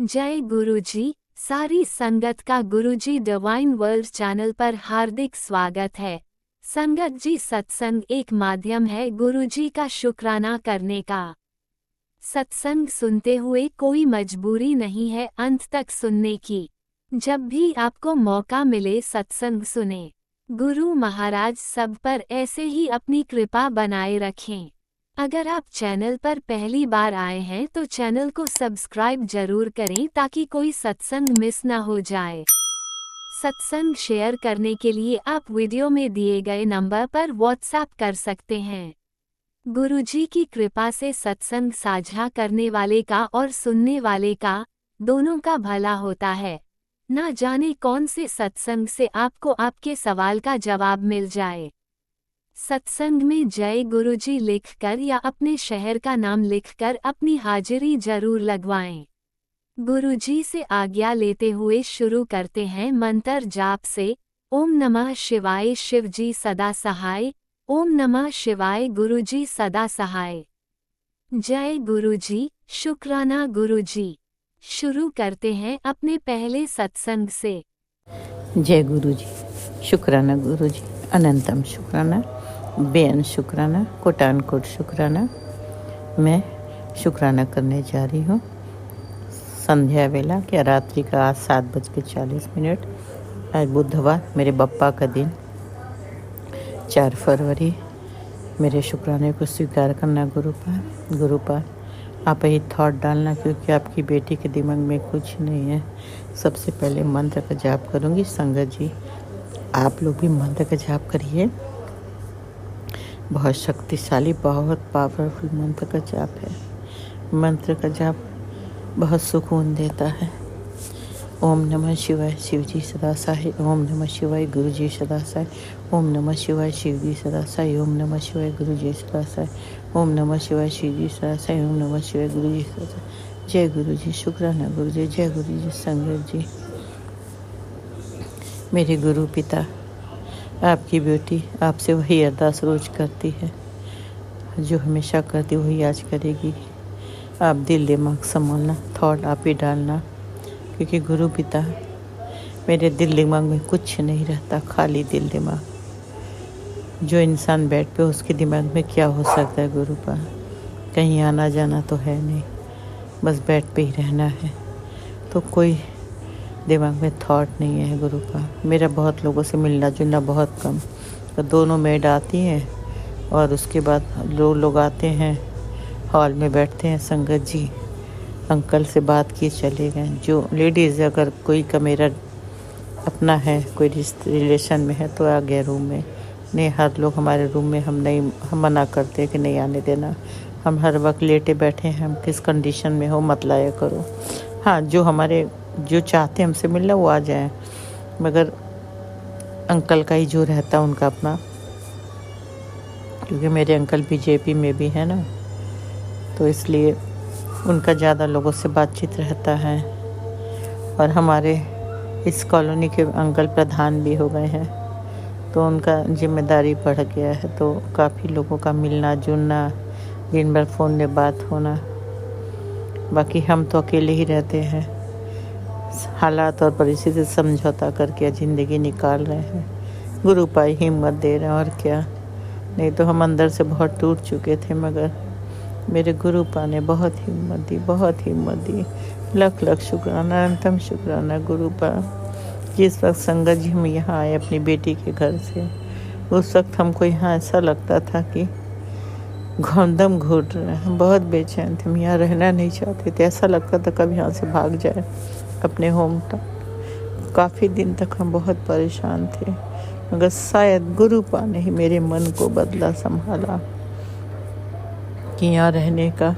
जय गुरुजी। सारी संगत का गुरुजी डिवाइन वर्ल्ड चैनल पर हार्दिक स्वागत है। संगत जी, सत्संग एक माध्यम है गुरुजी का शुक्राना करने का। सत्संग सुनते हुए कोई मजबूरी नहीं है अंत तक सुनने की। जब भी आपको मौका मिले सत्संग सुने। गुरु महाराज सब पर ऐसे ही अपनी कृपा बनाए रखें। अगर आप चैनल पर पहली बार आए हैं तो चैनल को सब्सक्राइब जरूर करें ताकि कोई सत्संग मिस ना हो जाए। सत्संग शेयर करने के लिए आप वीडियो में दिए गए नंबर पर व्हाट्सएप कर सकते हैं। गुरुजी की कृपा से सत्संग साझा करने वाले का और सुनने वाले का दोनों का भला होता है। ना जाने कौन से सत्संग से आपको आपके सवाल का जवाब मिल जाए। सत्संग में जय गुरुजी लिखकर या अपने शहर का नाम लिखकर अपनी हाजिरी जरूर लगवाएं। गुरुजी से आज्ञा लेते हुए शुरू करते हैं मंत्र जाप से। ओम नमः शिवाय शिवजी सदा सहाय। ओम नमः शिवाय गुरुजी सदा सहाय। जय गुरुजी, शुक्राना गुरुजी। शुरू करते हैं अपने पहले सत्संग से। जय गुरुजी, शुक्राना गुरुजी, अनंतम शुक्राना, बेअन शुक्राना, कोटान कोट शुक्राना। मैं शुक्राना करने जा रही हूँ संध्या वेला क्या रात्रि का आज 7:40। आज बुधवार, मेरे बप्पा का दिन 4 फरवरी। मेरे शुक्राने को स्वीकार करना गुरुपाल आप ही थॉट डालना, क्योंकि आपकी बेटी के दिमाग में कुछ नहीं है। सबसे पहले मंत्र का जाप करूँगी। संगत जी, आप लोग भी मंत्र का जाप करिए। बहुत शक्तिशाली, बहुत पावरफुल मंत्र का जाप है। मंत्र का जाप बहुत सुकून देता है। ओम नमः शिवाय शिवजी सदा सहाय। ओम नमः शिवाय गुरुजी सदा सहाय। ओम नमः शिवाय शिवजी सदा सहाय। ओम नमः शिवाय गुरुजी सदा सहाय। ओम नमः शिवाय शिवजी सदा सहाय। ओम नमः शिवाय गुरुजी सदा सहाय। जय गुरुजी, शुक्राना गुरुजी। जय गुरुजी। संगत जी, मेरे गुरु पिता, आपकी बेटी आपसे वही अरदास रोज करती है जो हमेशा करती, वही आज करेगी। आप दिल दिमाग संभालना, थॉट आप ही डालना, क्योंकि गुरु पिता मेरे दिल दिमाग में कुछ नहीं रहता, खाली दिल दिमाग। जो इंसान बेड पे उसके दिमाग में क्या हो सकता है गुरुपा? कहीं आना जाना तो है नहीं, बस बेड पे ही रहना है। तो कोई दिमाग में थॉट नहीं है गुरुपा। मेरा बहुत लोगों से मिलना जुलना बहुत कम। तो दोनों मेड आती हैं और उसके बाद लोग आते हैं, हॉल में बैठते हैं। संगत जी, अंकल से बात किए चले गए। जो लेडीज़ अगर कोई का मेरा अपना है, कोई रिलेशन में है तो आ गया रूम में। नहीं, हर लोग हमारे रूम में हम मना करते हैं कि नहीं आने देना। हम हर वक्त लेटे बैठे हैं, हम किस कंडीशन में हो मत लाया करो। हाँ, जो चाहते हैं हमसे मिलना वो आ जाएं, मगर अंकल का ही जो रहता है उनका अपना, क्योंकि मेरे अंकल बीजेपी में भी है ना, तो इसलिए उनका ज़्यादा लोगों से बातचीत रहता है। और हमारे इस कॉलोनी के अंकल प्रधान भी हो गए हैं, तो उनका जिम्मेदारी बढ़ गया है। तो काफ़ी लोगों का मिलना जुलना, दिन भर फ़ोन में बात होना। बाकी हम तो अकेले ही रहते हैं, हालात और परिस्थिति समझौता करके ज़िंदगी निकाल रहे हैं। गुरु पाई हिम्मत दे रहे हैं, और क्या। नहीं तो हम अंदर से बहुत टूट चुके थे, मगर मेरे गुरु पा ने बहुत हिम्मत दी। लख लख शुक्राना, अनंतम शुक्राना गुरु पा। जिस वक्त संगत जी हम यहाँ आए अपनी बेटी के घर से, उस वक्त हमको यहाँ ऐसा लगता था कि दम घुट रहे हैं, बहुत बेचैन थे। हम यहाँ रहना नहीं चाहते थे, ऐसा लगता था कब यहाँ से भाग जाए अपने होम टाउन। काफ़ी दिन तक हम बहुत परेशान थे, मगर शायद गुरु पा ने ही मेरे मन को बदला, संभाला कि यहाँ रहने का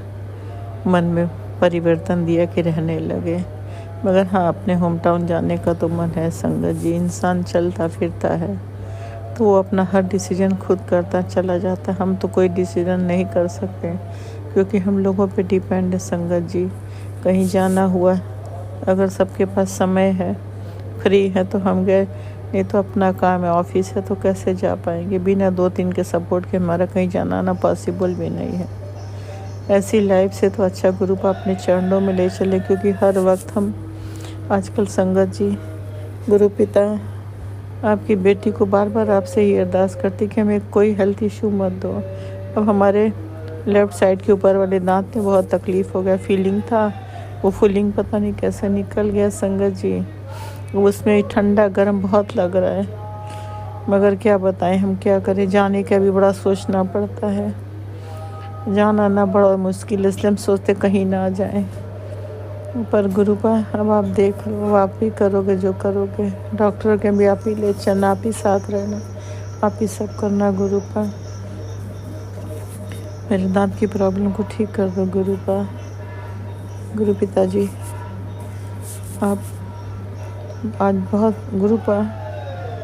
मन में परिवर्तन दिया कि रहने लगे। मगर हाँ, अपने होम टाउन जाने का तो मन है। संगत जी, इंसान चलता फिरता है तो वो अपना हर डिसीजन खुद करता चला जाता है। हम तो कोई डिसीजन नहीं कर सकते, क्योंकि हम लोगों पे डिपेंड है। संगत जी, कहीं जाना हुआ, अगर सबके पास समय है, फ्री है तो हम गए, नहीं तो अपना काम है, ऑफिस है, तो कैसे जा पाएंगे? बिना 2-3 के सपोर्ट के हमारा कहीं जाना आना पॉसिबल भी नहीं है। ऐसी लाइफ से तो अच्छा गुरुपा अपने चरणों में ले चले, क्योंकि हर वक्त हम आजकल संगत जी, गुरु पिता आपकी बेटी को बार बार आपसे ही अरदास करती कि हमें कोई हेल्थ इशू मत दो। अब हमारे लेफ़्ट साइड के ऊपर वाले दांत में बहुत तकलीफ़ हो गया, फीलिंग था, वो फीलिंग पता नहीं कैसे निकल गया संगत जी। उसमें ठंडा गर्म बहुत लग रहा है, मगर क्या बताएं, हम क्या करें, जाने का भी बड़ा सोचना पड़ता है, जाना ना बड़ा मुश्किल, इसलिए हम सोचते कहीं ना जाएं। पर गुरुपा अब आप देख लो, आप ही करोगे जो करोगे, डॉक्टर के भी आप ही ले चलना, आप ही साथ रहना, आप ही सब करना गुरुपा। मेरे दांत की प्रॉब्लम को ठीक कर दो गुरुपा। गुरु पिताजी आप आज बहुत गुरुपा।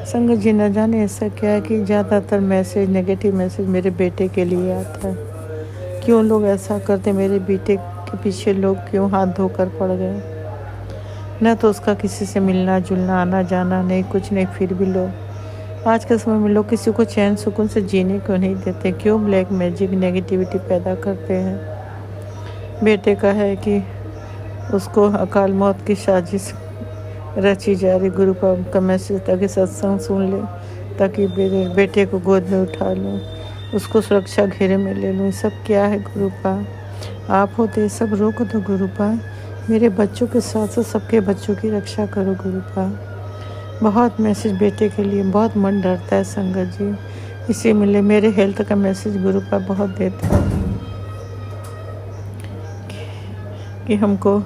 संगत जी न जाने ऐसा क्या है कि ज़्यादातर मैसेज, नेगेटिव मैसेज मेरे बेटे के लिए आता है। क्यों लोग ऐसा करते, मेरे बेटे के पीछे लोग क्यों हाथ धोकर पड़ गए। न तो उसका किसी से मिलना जुलना, आना जाना नहीं, कुछ नहीं, फिर भी लोग आज के समय में लोग किसी को चैन सुकून से जीने क्यों नहीं देते, क्यों ब्लैक मैजिक नेगेटिविटी पैदा करते हैं। बेटे का है कि उसको अकाल मौत की साजिश रची जा रही। गुरुपा का मैसेज ताकि सत्संग सुन ले, ताकि मेरे बेटे को गोद में उठा लूँ, उसको सुरक्षा घेरे में ले लूँ। सब क्या है गुरुपा, आप होते सब रोक दो गुरुपा। मेरे बच्चों के साथ साथ सबके बच्चों की रक्षा करो गुरुपा। बहुत मैसेज बेटे के लिए, बहुत मन डरता है संगत जी, इसी मिले मेरे हेल्थ का मैसेज गुरुपा बहुत देता है कि हमको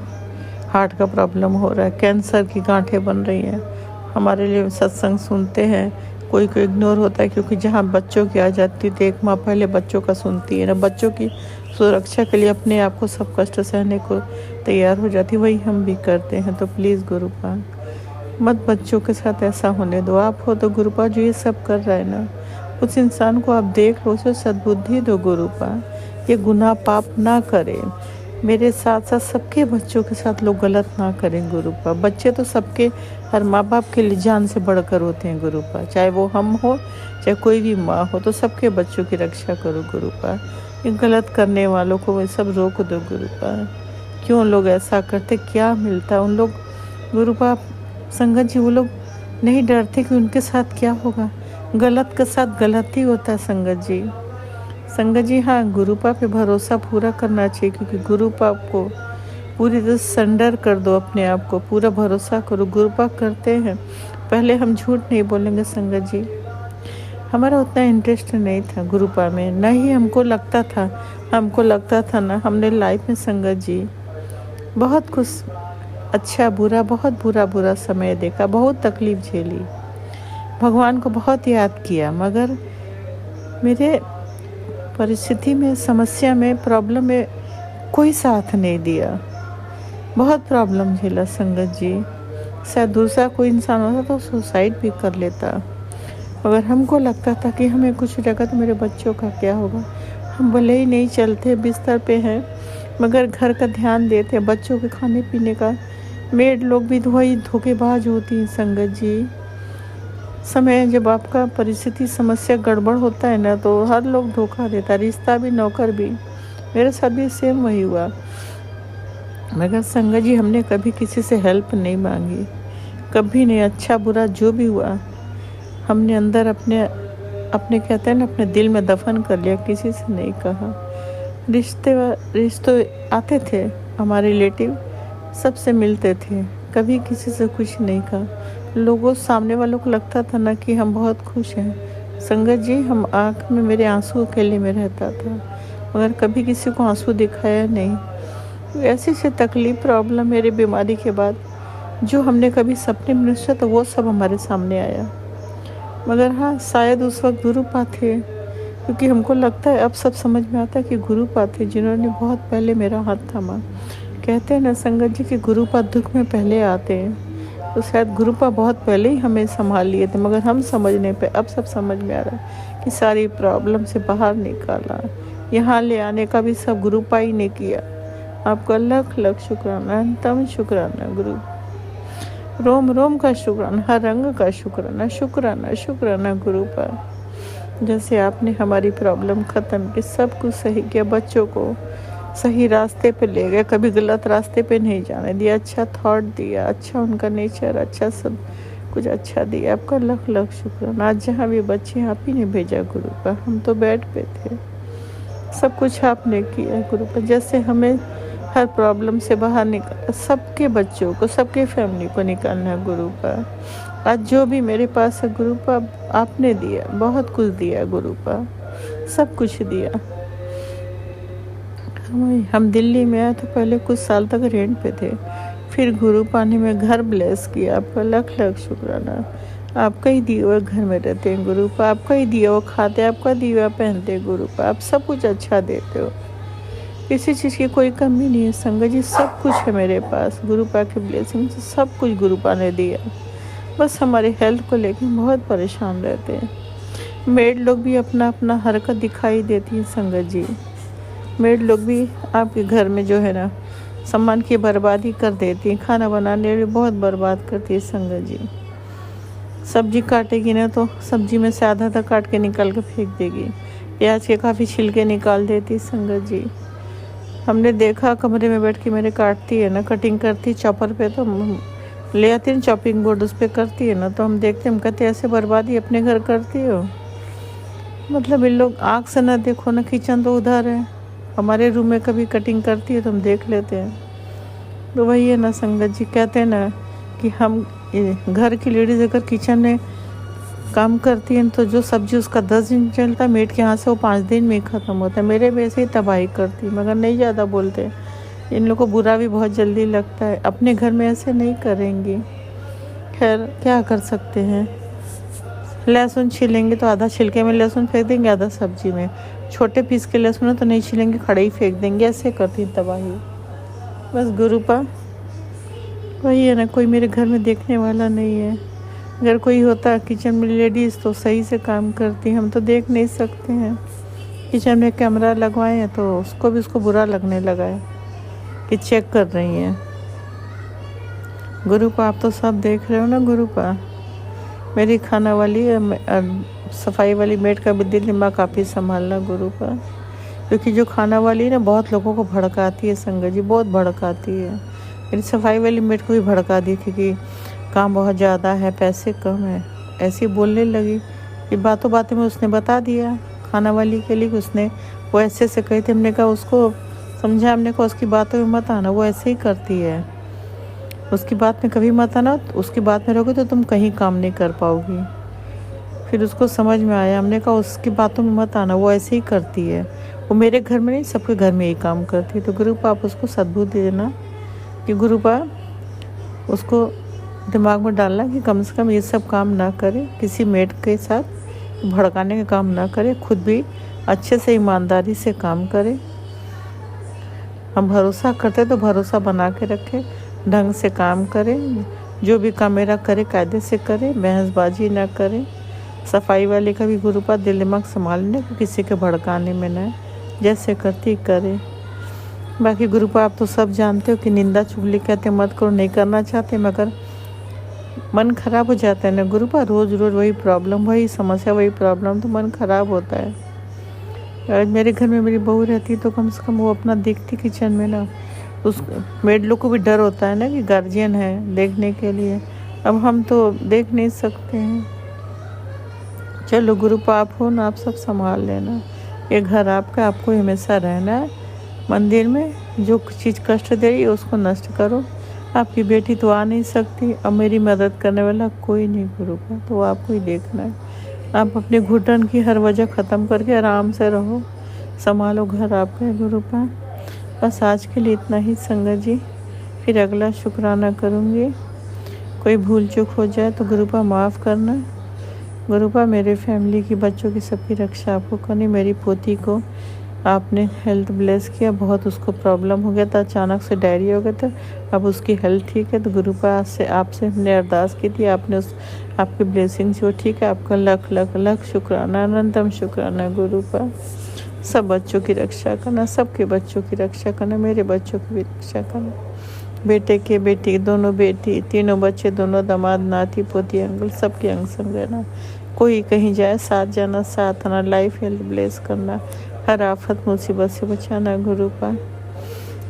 हार्ट का प्रॉब्लम हो रहा है, कैंसर की गांठें बन रही हैं। हमारे लिए सत्संग सुनते हैं, कोई को इग्नोर होता है, क्योंकि जहाँ बच्चों की आ जाती है तो 1 माह पहले बच्चों का सुनती है ना, बच्चों की सुरक्षा के लिए अपने आप को सब कष्ट सहने को तैयार हो जाती, वही हम भी करते हैं। तो प्लीज़ गुरुपा मत बच्चों के साथ ऐसा होने दो। आप हो तो गुरुपा जो ये सब कर रहा है ना, उस इंसान को आप देख लो, उसे सद्बुद्धि दो गुरुपा, ये गुनाह पाप ना करे। मेरे साथ साथ सबके बच्चों के साथ लोग गलत ना करें गुरुपा। बच्चे तो सबके, हर माँ बाप के लिए जान से बढ़कर होते हैं गुरुपा, चाहे वो हम हो चाहे कोई भी माँ हो, तो सबके बच्चों की रक्षा करो गुरुपा। ये गलत करने वालों को वे सब रोक दो गुरुपा। क्यों लोग ऐसा करते, क्या मिलता है उन लोग गुरुपा। संगत जी वो लोग नहीं डरते कि उनके साथ क्या होगा, गलत के साथ गलत ही होता है संगत जी। संगत जी हाँ, गुरुपा पे भरोसा पूरा करना चाहिए, क्योंकि गुरुपा को पूरी तरह सरेंडर कर दो अपने आप को, पूरा भरोसा करो। गुरुपा करते हैं, पहले हम झूठ नहीं बोलेंगे संगत जी, हमारा उतना इंटरेस्ट नहीं था गुरुपा में, न ही हमको लगता था ना, हमने लाइफ में संगत जी बहुत कुछ अच्छा बुरा, बहुत बुरा समय देखा, बहुत तकलीफ झेली, भगवान को बहुत याद किया, मगर मेरे परिस्थिति में, समस्या में, प्रॉब्लम में कोई साथ नहीं दिया। बहुत प्रॉब्लम झेला संगत जी, शायद दूसरा कोई इंसान होता तो सुसाइड भी कर लेता, मगर हमको लगता था कि हमें कुछ रहेगा तो मेरे बच्चों का क्या होगा। हम भले ही नहीं चलते, बिस्तर पे हैं, मगर घर का ध्यान देते, बच्चों के खाने पीने का। मेड लोग भी वही धोखेबाज होती हैं संगत जी। समय जब आपका परिस्थिति समस्या गड़बड़ होता है ना, तो हर लोग धोखा देता, रिश्ता भी, नौकर भी। मेरे साथ भी सेम वही हुआ, मगर संगत जी हमने कभी किसी से हेल्प नहीं मांगी, कभी नहीं। अच्छा बुरा जो भी हुआ हमने अंदर अपने कहते हैं ना, अपने दिल में दफन कर लिया, किसी से नहीं कहा। रिश्ते आते थे, हमारे रिलेटिव सबसे मिलते थे, कभी किसी से कुछ नहीं कहा। लोगों सामने वालों को लगता था ना कि हम बहुत खुश हैं संगत जी, हम आँख में मेरे आंसू अकेले में रहता था, मगर कभी किसी को आंसू दिखाया नहीं। ऐसी से तकलीफ, प्रॉब्लम मेरे बीमारी के बाद जो हमने कभी सपने में सोचा था, वो सब हमारे सामने आया। मगर हाँ, शायद उस वक्त गुरुपा थे, क्योंकि हमको लगता है अब सब समझ में आता है कि गुरुपा थे जिन्होंने बहुत पहले मेरा हाथ थामा। कहते हैं ना संगत जी कि गुरुपा दुख में पहले आते हैं, तो शायद गुरुपा बहुत पहले ही हमें संभाल लिए थे, मगर हम समझने पे अब सब समझ में आ रहा है कि सारी प्रॉब्लम से बाहर निकाला, यहाँ ले आने का भी सब गुरुपा ही ने किया। आपका लख लख शुक्राना, अंतम शुक्राना गुरु, रोम रोम का शुक्राना, हर रंग का शुक्राना, शुक्राना शुक्राना गुरुपा। जैसे आपने हमारी प्रॉब्लम ख़त्म की, सब कुछ सही किया, बच्चों को सही रास्ते पे ले गए, कभी गलत रास्ते पे नहीं जाने दिया, अच्छा थॉट दिया, अच्छा उनका नेचर, अच्छा सब कुछ अच्छा दिया। आपका लख लख शुक्र। आज जहाँ भी बच्चे आप ही ने भेजा गुरु पर, हम तो बेड पे थे, सब कुछ आपने किया गुरु पर। जैसे हमें हर प्रॉब्लम से बाहर निकाला, सबके बच्चों को, सबके फैमिली को निकालना है गुरु पर। आज जो भी मेरे पास है गुरु पर आपने दिया, बहुत कुछ दिया गुरु पर, सब कुछ दिया। हम दिल्ली में आए तो पहले कुछ साल तक रेंट पे थे, फिर गुरु पानी में घर ब्लेस किया। आपका लख लख शुक्राना। आपका ही दिया हुआ घर में रहते हैं गुरु पर, आपका ही दिया हुआ खाते, आपका दिया हुआ पहनते हैं गुरु पर। आप सब कुछ अच्छा देते हो, किसी चीज़ की कोई कमी नहीं है संगत जी, सब कुछ है मेरे पास। गुरु पा के ब्लेसिंग से सब कुछ गुरु पा ने दिया। बस हमारे हेल्थ को लेकर बहुत परेशान रहते हैं। मेड लोग भी अपना अपना हरकत दिखाई देती है संगत जी। मेड लोग भी आपके घर में जो है ना सामान की बर्बादी कर देती है, खाना बनाने में बहुत बर्बाद करती है संगत जी। सब्जी काटेगी ना तो सब्जी में से आधा काट के निकाल के फेंक देगी, प्याज के काफ़ी छिलके निकाल देती है संगत जी। हमने देखा कमरे में बैठ के मेरे काटती है ना, कटिंग करती चॉपर पे, तो ले आती है चॉपिंग बोर्ड, उस पर करती है ना, तो हम देखते हम कहते ऐसे बर्बादी अपने घर करती हो। मतलब इन लोग आँख से ना देखो ना, किचन तो उधर है, हमारे रूम में कभी कटिंग करती है तो हम देख लेते हैं। तो वही है ना संगत जी, कहते हैं ना कि हम घर की लेडीज़ अगर किचन में काम करती है तो जो सब्जी उसका 10 दिन चलता है, मेड के हाथ से वो 5 दिन में ही ख़त्म होता है। मेरे वैसे ही तबाही करती, मगर नहीं ज़्यादा बोलते। इन लोगों को बुरा भी बहुत जल्दी लगता है, अपने घर में ऐसे नहीं करेंगी। खैर क्या कर सकते हैं। लहसुन छीलेंगे तो आधा छिलके में लहसुन फेंक देंगे, आधा सब्जी में। छोटे पीस के लहसुन है तो नहीं छीलेंगे, खड़े ही फेंक देंगे, ऐसे करती तबाही। बस गुरु पा वही है ना, कोई मेरे घर में देखने वाला नहीं है। अगर कोई होता किचन में लेडीज़ तो सही से काम करती, हम तो देख नहीं सकते हैं। किचन में कैमरा लगवाए हैं तो उसको बुरा लगने लगा है कि चेक कर रही हैं। गुरु पा आप तो सब देख रहे हो ना गुरु पा। मेरी खाना वाली सफाई वाली मेड का भी दिल दिमाग काफ़ी संभालना गुरु पा, क्योंकि जो खाना वाली है ना बहुत लोगों को भड़काती है संगत जी, बहुत भड़काती है। मेरी सफाई वाली मेड को भी भड़का दी थी कि काम बहुत ज़्यादा है, पैसे कम है, ऐसी बोलने लगी कि बातों बातों में उसने बता दिया खाना वाली के लिए, उसने वो ऐसे से कही थी। हमने कहा उसको समझा, हमने कहा उसकी बातों में मत आना, वो ऐसे ही करती है, उसकी बात में कभी मत आना, उसकी बात में रहोगे तो तुम कहीं काम नहीं कर पाओगी। फिर उसको समझ में आया, हमने कहा उसकी बातों में मत आना, वो ऐसे ही करती है, वो मेरे घर में नहीं सबके घर में यही काम करती है। तो गुरु पा आप उसको सद्बुद्धि देना कि गुरु पा उसको दिमाग में डालना कि कम से कम ये सब काम ना करे, किसी मेड के साथ भड़काने का काम ना करे, खुद भी अच्छे से ईमानदारी से काम करे। हम भरोसा करते तो भरोसा बना के रखे, ढंग से काम करे, जो भी काम मेरा करे कायदे से करे, बहसबाजी ना करे। सफाई वाले का भी गुरु पा दिल दिमाग संभालने को, किसी के भड़काने में ना, जैसे करती करे। बाकी गुरु पा आप तो सब जानते हो कि निंदा चुगली कहते मत करो, नहीं करना चाहते, मगर मन खराब हो जाता है ना गुरु पा। रोज़ रोज़ वही प्रॉब्लम, वही समस्या, वही प्रॉब्लम, तो मन खराब होता है। आज मेरे घर में मेरी बहू रहती तो कम से कम वो अपना देखती किचन में ना, उस मेड लोग को भी डर होता है ना कि गार्जियन है देखने के लिए। अब हम तो देख नहीं सकते हैं। चलो गुरु पा आप हो ना, आप सब संभाल लेना। ये घर आपका, आपको हमेशा रहना है। मंदिर में जो चीज़ कष्ट दे रही है उसको नष्ट करो। आपकी बेटी तो आ नहीं सकती, अब मेरी मदद करने वाला कोई नहीं गुरु पा, तो आपको ही देखना है। आप अपने घुटन की हर वजह ख़त्म करके आराम से रहो, संभालो घर आपका है गुरु पा। बस आज के लिए इतना ही संगत जी, फिर अगला शुक्राना करूँगी। कोई भूल चूक हो जाए तो गुरु पा माफ़ करना। गुरु पा मेरे फैमिली की, बच्चों की, सबकी रक्षा आपको करनी। मेरी पोती को आपने हेल्थ ब्लेस किया, बहुत उसको प्रॉब्लम हो गया था, अचानक से डायरिया हो गया था, अब उसकी हेल्थ ठीक है। तो गुरु पा से आपसे हमने अरदास की थी, आपने उस आपकी ब्लेसिंग से वो ठीक है। आपका लख लख लख शुक्राना, अनंतम शुक्राना गुरु पा। सब बच्चों की रक्षा करना, सबके बच्चों की रक्षा करना, मेरे बच्चों की भी रक्षा करना, बेटे के, बेटी, दोनों बेटी, तीनों बच्चे, दोनों दामाद, नाती पोती, अंकल, सबके अंग संग रहना। कोई कहीं जाए साथ जाना, साथ आना, लाइफ हेल्थ ब्लेस करना, हर आफत मुसीबत से बचाना गुरु पा।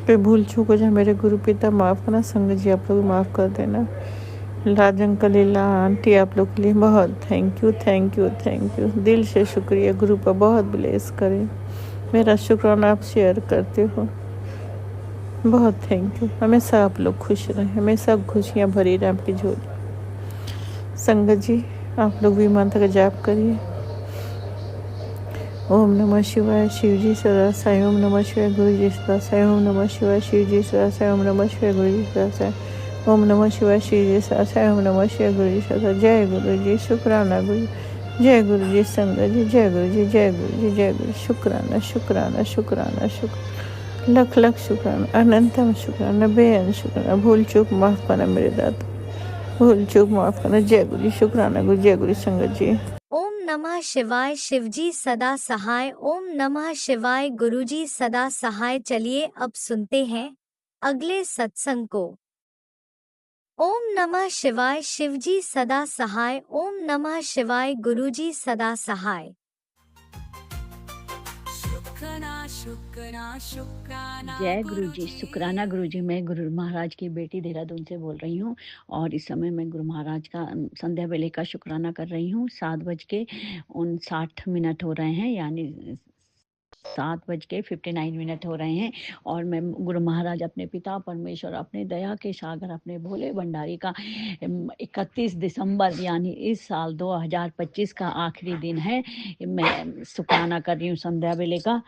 कोई भूल चूक हो जाए मेरे गुरु पिता माफ़ करना, संगत जी आप लोग माफ़ कर देना। राज अंकल, लीला आंटी, आप लोग के लिए बहुत thank you, thank you, thank you. दिल से शुक्रिया, गुरु पर बहुत ब्लेस करें। मेरा शुक्राना आप शेयर करते हो, बहुत थैंक यू। हमेशा आप लोग खुश रहें, हमेशा खुशियाँ भरी रहें आपकी झोली। संगत जी आप लोग भी मंत्र का जाप करिए। ओम नमः शिवाय, शिव जी सदा साई। ओम नमः शिवाय, गुरु जी सदा साई। ओम नमः शिवाय, शिव जी सदा साई। ओम नमः शिवाय, गुरु जी सदा साई। ओम नमः शिवाय, शिव जी सदा साई। ओम नमः शिवाय, गुरु जी सदा। जय गुरु जी, शुक्राना गुरु। जय गुरु जी संगत जी, जय गुरु जी, जय गुरु जी, जय गुरु। शुक्राना शुक्राना शुक्राना शुक्र, लख लख शुक्राना, अनंतम शुक्राना, बेअंत शुक्राना। भूल चूक माफ करना मेरे दाता, भूल चूक माफ करना। जय गुरु जी, शुक्राना गुरु, जय गुरु संगत जी। ओम नमः शिवाय, शिवजी सदा सहाय। ओम नमः शिवाय, गुरुजी सदा सहाय। चलिए अब सुनते हैं अगले सत्संग को। ओम नमः शिवाय, शिवजी सदा सहाय। ओम नमः शिवाय, गुरुजी सदा सहाय। जय गुरु जी, शुक्राना गुरु जी। मैं गुरु महाराज की बेटी देहरादून से बोल रही हूँ और इस समय मैं गुरु महाराज का संध्या वेले का शुक्राना कर रही हूँ। 7:59 हो रहे हैं, यानी 7:59 हो रहे हैं और मैं गुरु महाराज अपने पिता परमेश्वर, अपने दया के सागर, अपने भोले भंडारी का 31 दिसंबर यानी इस साल 2025 का आखिरी दिन है। मैं शुक्राना कर रही हूँ संध्या वेले का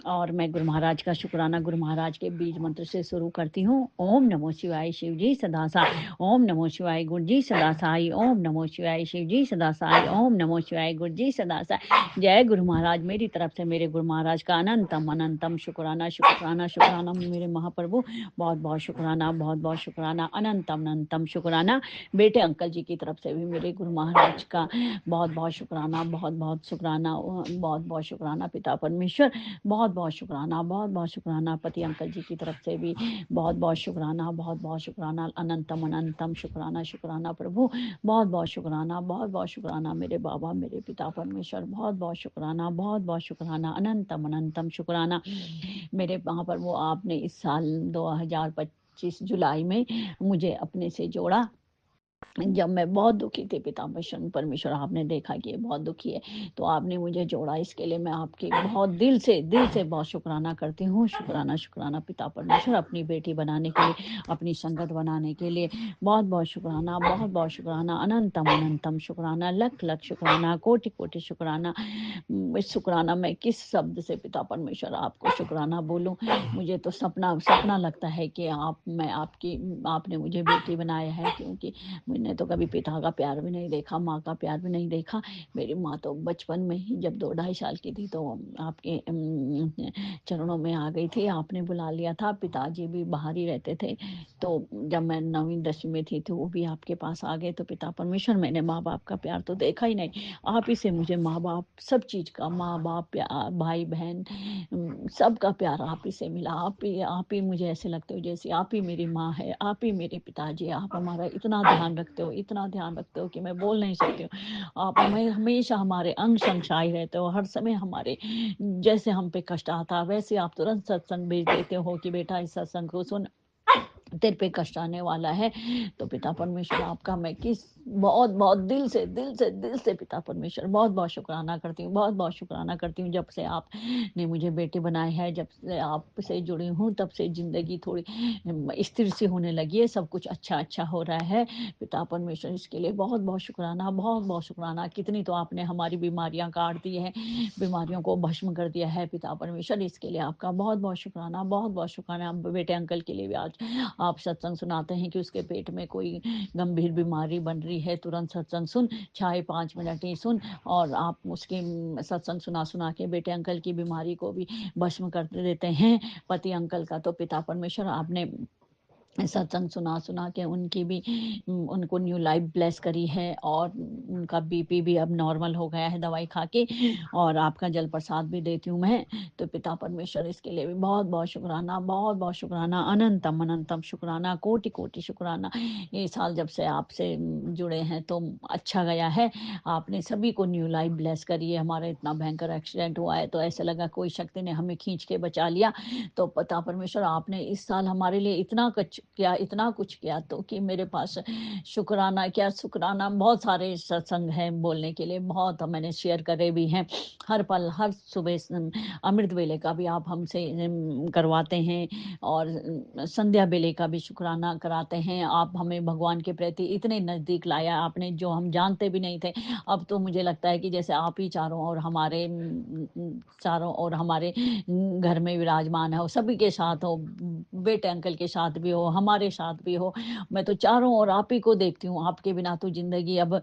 और मैं गुरु महाराज का शुक्राना गुरु महाराज के बीज मंत्र से शुरू करती हूँ। ओम नमो शिवाय, शिव जी सदा साई। ओम नमो शिवाय, गुरु जी सदा साई। ओम नमो शिवाय, शिव जी सदा साई। ओम नमो शिवाय, गुरु जी सदा साई। जय गुरु महाराज। मेरी तरफ से मेरे गुरु महाराज का अनंतम अनंतम शुक्राना शुक्राना शुक्राना। मेरे महाप्रभु बहुत बहुत शुक्राना, बहुत बहुत शुक्राना, अनंतम अनंतम शुक्राना। बेटे अंकल जी की तरफ से भी मेरे गुरु महाराज का बहुत बहुत शुक्राना, बहुत बहुत शुक्राना, बहुत बहुत शुक्राना। पिता परमेश्वर बहुत बहुत शुक्राना, बहुत बहुत शुक्राना। पति अंकल जी की तरफ से भी बहुत बहुत शुक्राना, बहुत बहुत शुक्राना, अनंतम अनंतम शुक्राना शुक्राना। प्रभु बहुत बहुत शुक्राना, बहुत बहुत शुक्राना। मेरे बाबा, मेरे पिता परमेश्वर बहुत बहुत शुक्राना, बहुत बहुत शुक्राना, अनंतम अनंतम शुक्राना। मेरे वहाँ पर वो आपने इस साल 2025 जुलाई में मुझे अपने से जोड़ा, जब मैं बहुत दुखी थी। पिता परमेश्वर आपने देखा कि ये बहुत दुखी है, तो आपने मुझे जोड़ा। इसके लिए मैं आपके बहुत दिल से बहुत शुक्राना करती हूँ। शुक्राना शुक्राना पिता परमेश्वर, अपनी बेटी बनाने के लिए, अपनी संगत बनाने के लिए बहुत बहुत शुक्राना, बहुत बहुत शुक्राना, अनंतम अनंतम शुक्राना, लख लख शुक्राना, कोटि कोटि शुक्राना। शुक्राना मैं किस शब्द से पिता परमेश्वर आपको शुक्राना बोलूं। मुझे तो सपना लगता है कि आपने मुझे बेटी बनाया है, क्योंकि मैंने तो कभी पिता का प्यार भी नहीं देखा, माँ का प्यार भी नहीं देखा। मेरी माँ तो बचपन में ही जब 2-2.5 साल की थी तो आपके चरणों में आ गई थी, आपने बुला लिया था। पिताजी भी बाहर ही रहते थे, तो जब मैं 9वीं 10वीं में थी तो वो भी आपके पास आ गए। तो पिता परमेश्वर, मैंने माँ बाप का प्यार तो देखा ही नहीं। आप ही से मुझे माँ बाप सब चीज़ का, माँ बाप प्यार, भाई बहन सबका प्यार आप ही से मिला। आप ही मुझे ऐसे लगते हो जैसे आप ही मेरी माँ है, आप ही मेरे पिताजी। आप हमारा इतना ध्यान रखते हो, इतना ध्यान रखते हो कि मैं बोल नहीं सकती हूँ। आप हमें हमेशा हमारे अंग संग छाए रहते हो, हर समय हमारे, जैसे हम पे कष्ट आता वैसे आप तुरंत सत्संग भेज देते हो कि बेटा इस सत्संग को सुन, तेरे पे कष्ट आने वाला है। तो पिता परमेश्वर आपका मैं किस बहुत बहुत दिल से पिता परमेश्वर बहुत बहुत शुक्राना करती हूँ, बहुत बहुत शुक्राना करती हूँ। जब से आपने मुझे बेटी बनाई है, जब से आपसे जुड़ी हूँ, तब से ज़िंदगी थोड़ी स्थिर सी होने लगी है। सब कुछ अच्छा हो रहा है। पिता परमेश्वर इसके लिए बहुत बहुत शुक्राना, बहुत बहुत शुक्राना। कितनी तो आपने हमारी बीमारियाँ काट दी है, बीमारियों को भस्म कर दिया है पिता परमेश्वर। इसके लिए आपका बहुत बहुत शुक्राना, बहुत बहुत शुक्राना। बेटे अंकल के लिए भी आज आप सत्संग सुनाते हैं कि उसके पेट में कोई गंभीर बीमारी बन रही है, तुरंत सत्संग सुन, चाहे 5 मिनट ही सुन, और आप उसके सत्संग सुना के बेटे अंकल की बीमारी को भी भस्म कर देते हैं। पति अंकल का तो पिता परमेश्वर आपने सत्संग सुना के उनकी भी उनको न्यू लाइफ ब्लेस करी है, और उनका बीपी भी अब नॉर्मल हो गया है दवाई खा के, और आपका जल प्रसाद भी देती हूँ मैं। तो पिता परमेश्वर इसके लिए भी बहुत बहुत शुक्राना, बहुत बहुत शुक्राना, अनंतम अनंतम शुक्राना, कोटि कोटि शुक्राना। ये साल जब से आपसे जुड़े हैं तो अच्छा गया है, आपने सभी को न्यू लाइफ ब्लेस करी है। हमारा इतना भयंकर एक्सीडेंट हुआ है तो ऐसा लगा कोई शक्ति ने हमें खींच के बचा लिया। तो पिता परमेश्वर आपने इस साल हमारे लिए इतना कुछ किया, इतना कुछ किया, तो कि मेरे पास शुक्राना क्या शुक्राना, बहुत सारे सत्संग हैं बोलने के लिए, बहुत मैंने शेयर करे भी हैं। हर पल हर सुबह अमृत वेले का भी आप हमसे करवाते हैं, और संध्या बेले का भी शुक्राना कराते हैं। आप हमें भगवान के प्रति इतने नज़दीक लाया आपने, जो हम जानते भी नहीं थे। अब तो मुझे लगता है कि जैसे आप ही चारों ओर हमारे चारों ओर हमारे घर में विराजमान है, और सभी के साथ हो, बेटे अंकल के साथ भी हो, हमारे साथ भी हो। मैं तो चारों ओर आप ही को देखती हूँ, आपके बिना तो ज़िंदगी अब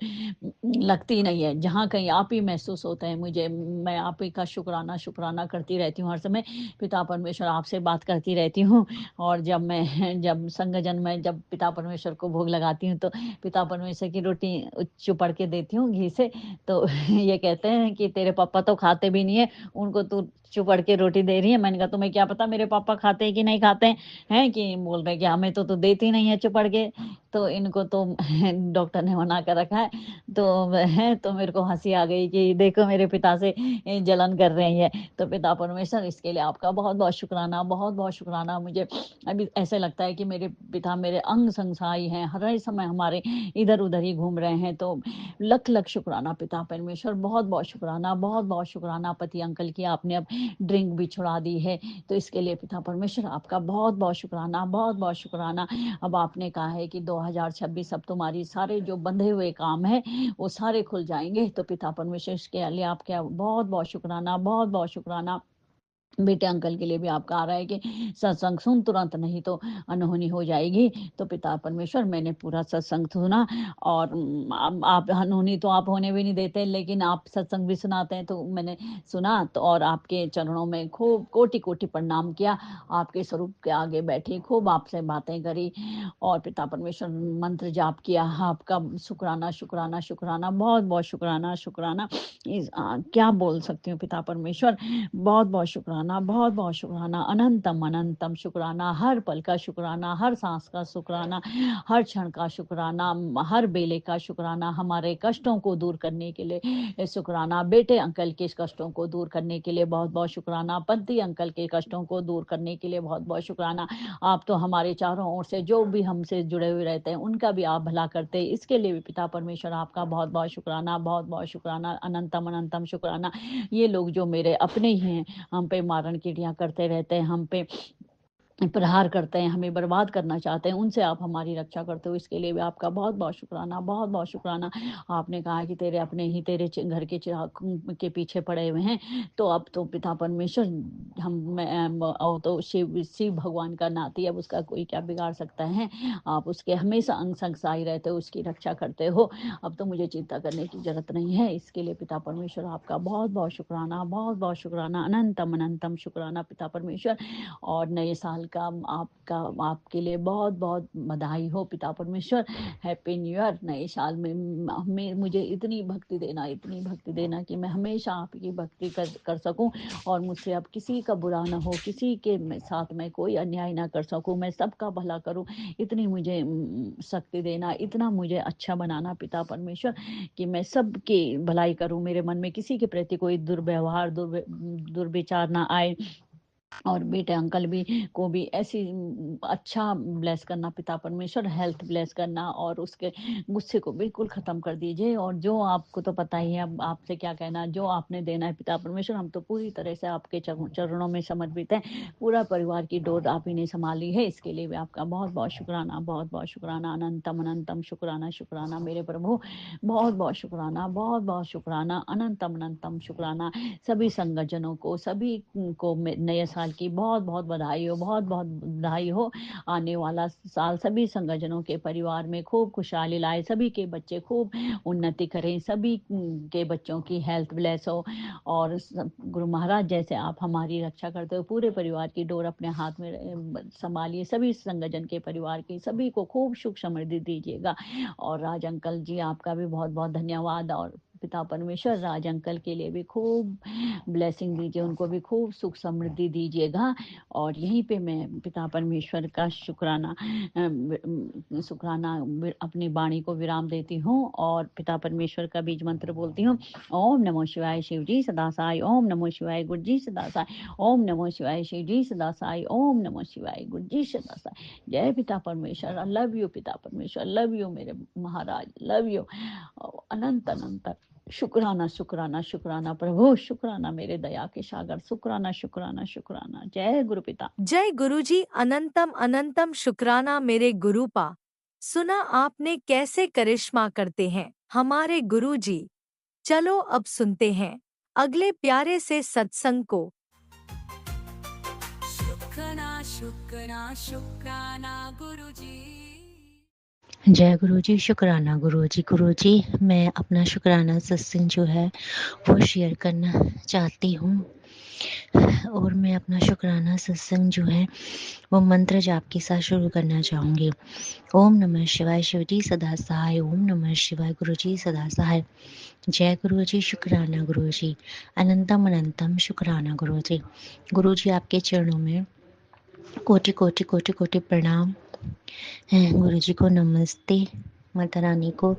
लगती नहीं है। जहाँ कहीं आप ही महसूस होता है मुझे, मैं आप ही का शुक्राना शुक्राना करती रहती हूँ हर समय। पिता परमेश्वर आपसे बात करती रहती हूँ, और जब संगजन में जब पिता परमेश्वर को भोग लगाती हूँ तो पिता परमेश्वर की रोटी चुपड़ के देती हूँ घी से। तो ये कहते हैं कि तेरे पापा तो खाते भी नहीं है, उनको तू चुपड़ के रोटी दे रही है। मैंने कहा तुम्हें क्या पता मेरे पापा खाते हैं कि नहीं खाते हैं, कि बोल रहे कि हमें तो देती नहीं है चुपड़ के, तो इनको तो डॉक्टर ने मना कर रखा है। तो है तो मेरे को हंसी आ गई कि देखो मेरे पिता से जलन कर रही है। तो पिता परमेश्वर इसके लिए आपका बहुत बहुत शुक्राना, बहुत बहुत शुक्राना। मुझे अभी ऐसे लगता है कि मेरे पिता मेरे अंग संगसाई हैं, हर समय हमारे इधर उधर ही घूम रहे हैं। तो लख लख शुक्राना पिता परमेश्वर, बहुत बहुत शुक्राना, बहुत बहुत शुक्राना। पति अंकल की आपने अब ड्रिंक भी छुड़ा दी है, तो इसके लिए पिता परमेश्वर आपका बहुत बहुत शुक्राना, बहुत बहुत शुक्राना। अब आपने कहा है कि 2026 अब तुम्हारी सारे जो बंधे हुए काम है वो सारे खुल जाएंगे। तो पिता परमेश्वर इसके लिए आपका बहुत बहुत शुक्राना, बहुत बहुत शुक्राना। बेटे अंकल के लिए भी आपका आ रहा है कि सत्संग सुन तुरंत, नहीं तो अनहोनी हो जाएगी। तो पिता परमेश्वर मैंने पूरा सत्संग सुना, और आप अनहोनी तो आप होने भी नहीं देते, लेकिन आप सत्संग भी सुनाते हैं, तो मैंने सुना तो, और आपके चरणों में खूब कोटि कोटि प्रणाम किया। आपके स्वरूप के आगे बैठी, खूब आपसे बातें करी, और पिता परमेश्वर मंत्र जाप किया। आपका शुक्राना शुक्राना शुक्राना, बहुत बहुत शुक्राना शुक्राना। क्या बोल सकती हूँ पिता परमेश्वर, बहुत बहुत शुक्राना, बहुत बहुत शुक्राना, अनंतम अनंतम शुक्राना। हर पल का शुक्राना, हर सांस का शुक्राना, हर क्षण का शुक्राना, हर बेले का शुक्राना। हमारे कष्टों को दूर करने के लिए शुक्राना, बेटे अंकल के कष्टों को दूर करने के लिए बहुत बहुत शुक्राना, पति अंकल के कष्टों को दूर करने के लिए बहुत बहुत शुक्राना। आप तो हमारे चारों ओर से जो भी हमसे जुड़े हुए रहते हैं उनका भी आप भला करते हैं, इसके लिए भी पिता परमेश्वर आपका बहुत बहुत शुक्राना, बहुत बहुत शुक्राना, अनंतम अनंतम शुक्राना। ये लोग जो मेरे अपने ही हैं, हम पे मारण कीड़ियाँ करते रहते हैं, हम पे प्रहार करते हैं, हमें बर्बाद करना चाहते हैं, उनसे आप हमारी रक्षा करते हो, इसके लिए भी आपका बहुत बहुत शुक्राना, बहुत बहुत शुक्राना। आपने कहा कि तेरे अपने ही तेरे घर के चिराग के पीछे पड़े हुए हैं, तो अब तो पिता परमेश्वर तो शिव भगवान का नाती, अब उसका कोई क्या बिगाड़ सकता है। आप उसके हमेशा अंग संग सहाय रहते हो, उसकी रक्षा करते हो। अब तो मुझे चिंता करने की जरूरत नहीं है, इसके लिए पिता परमेश्वर आपका बहुत बहुत शुक्राना, बहुत बहुत शुक्राना, अनंतम अनंतम शुक्राना पिता परमेश्वर। और नए साल का आपके लिए बहुत बहुत बधाई हो पिता परमेश्वर, हैप्पी न्यू ईयर। नए साल में मुझे इतनी भक्ति देना, इतनी भक्ति देना कि मैं हमेशा आपकी भक्ति कर सकूं, और मुझसे अब किसी का बुरा ना हो, किसी के साथ में कोई अन्याय ना कर सकूं, मैं सबका भला करूं, इतनी मुझे शक्ति देना, इतना मुझे अच्छा बनाना पिता परमेश्वर, कि मैं सबकी भलाई करूं, मेरे मन में किसी के प्रति कोई दुर्व्यवहार दुर्विचार ना आए। और बेटे अंकल भी को भी ऐसी अच्छा ब्लेस करना पिता परमेश्वर, हेल्थ ब्लेस करना, और उसके गुस्से को बिल्कुल ख़त्म कर दीजिए। और जो आपको तो पता ही है, अब आपसे क्या कहना, जो आपने देना है पिता परमेश्वर, हम तो पूरी तरह से आपके चरणों में समर्पित हैं। पूरा परिवार की डोर आप ही ने संभाली है, इसके लिए भी आपका बहुत बहुत शुक्राना, बहुत बहुत शुक्राना, अनंतम अनंतम शुक्राना शुक्राना मेरे प्रभु, बहुत बहुत शुक्राना, बहुत बहुत शुक्राना, अनंतम अनंतम शुक्राना। सभी संगठनों को, सभी को नए साल की बहुत बहुत बधाई हो, बहुत बहुत बधाई हो। आने वाला साल सभी संगठनों के परिवार में खूब खुशहाली लाए, सभी के बच्चे खूब उन्नति करें, सभी के बच्चों की हेल्थ ब्लेस हो। और गुरु महाराज जैसे आप हमारी रक्षा करते हो, पूरे परिवार की डोर अपने हाथ में संभालिए, सभी संगठन के परिवार की सभी को खूब सुख समृद्धि दीजिएगा। और राज अंकल जी आपका भी बहुत बहुत धन्यवाद। और पिता परमेश्वर राज अंकल के लिए भी खूब ब्लेसिंग दीजिए, उनको भी खूब सुख समृद्धि दीजिएगा। और यहीं पे मैं पिता परमेश्वर का शुक्राना अपनी वाणी को विराम देती हूँ और पिता परमेश्वर का बीज मंत्र बोलती हूँ। ओम नमो शिवाय शिव जी सदा साई, ओम नमो शिवाय गुरु जी सदा साई, ओम नमो शिवाय शिव जी सदा साई, ओम नमो शिवाय गुरु जी सदा साई। जय पिता परमेश्वर, आई लव यू पिता परमेश्वर, लव यू मेरे महाराज, लव यू। अनंत अनंत शुक्राना शुक्राना शुक्राना प्रभु, शुक्राना मेरे दया के सागर, शुक्राना शुक्राना शुक्राना। जय गुरु पिता। जय गुरुजी, अनंतम अनंतम शुक्राना मेरे गुरुपा। सुना आपने कैसे करिश्मा करते हैं हमारे गुरुजी। चलो अब सुनते हैं अगले प्यारे से सत्संग को। शुक्राना शुक्राना शुक्राना गुरुजी। जय गुरु जी, शुक्राना गुरु जी। मैं अपना शुक्राना सत्संग जो है वो शेयर करना चाहती हूँ। और मैं अपना शुक्राना सत्संग जो है वो मंत्र जाप के साथ शुरू करना चाहूँगी। ओम नमः शिवाय शिव जी सदा सहाय, ओम नमः शिवाय गुरु जी सदा सहाय। जय गुरु जी, शुक्राना गुरु जी, अनंतम अनंतम शुक्राना गुरु जी। गुरु जी आपके चरणों में कोटि कोटि कोटि कोटि प्रणाम है। गुरु जी को नमस्ते, माता रानी को,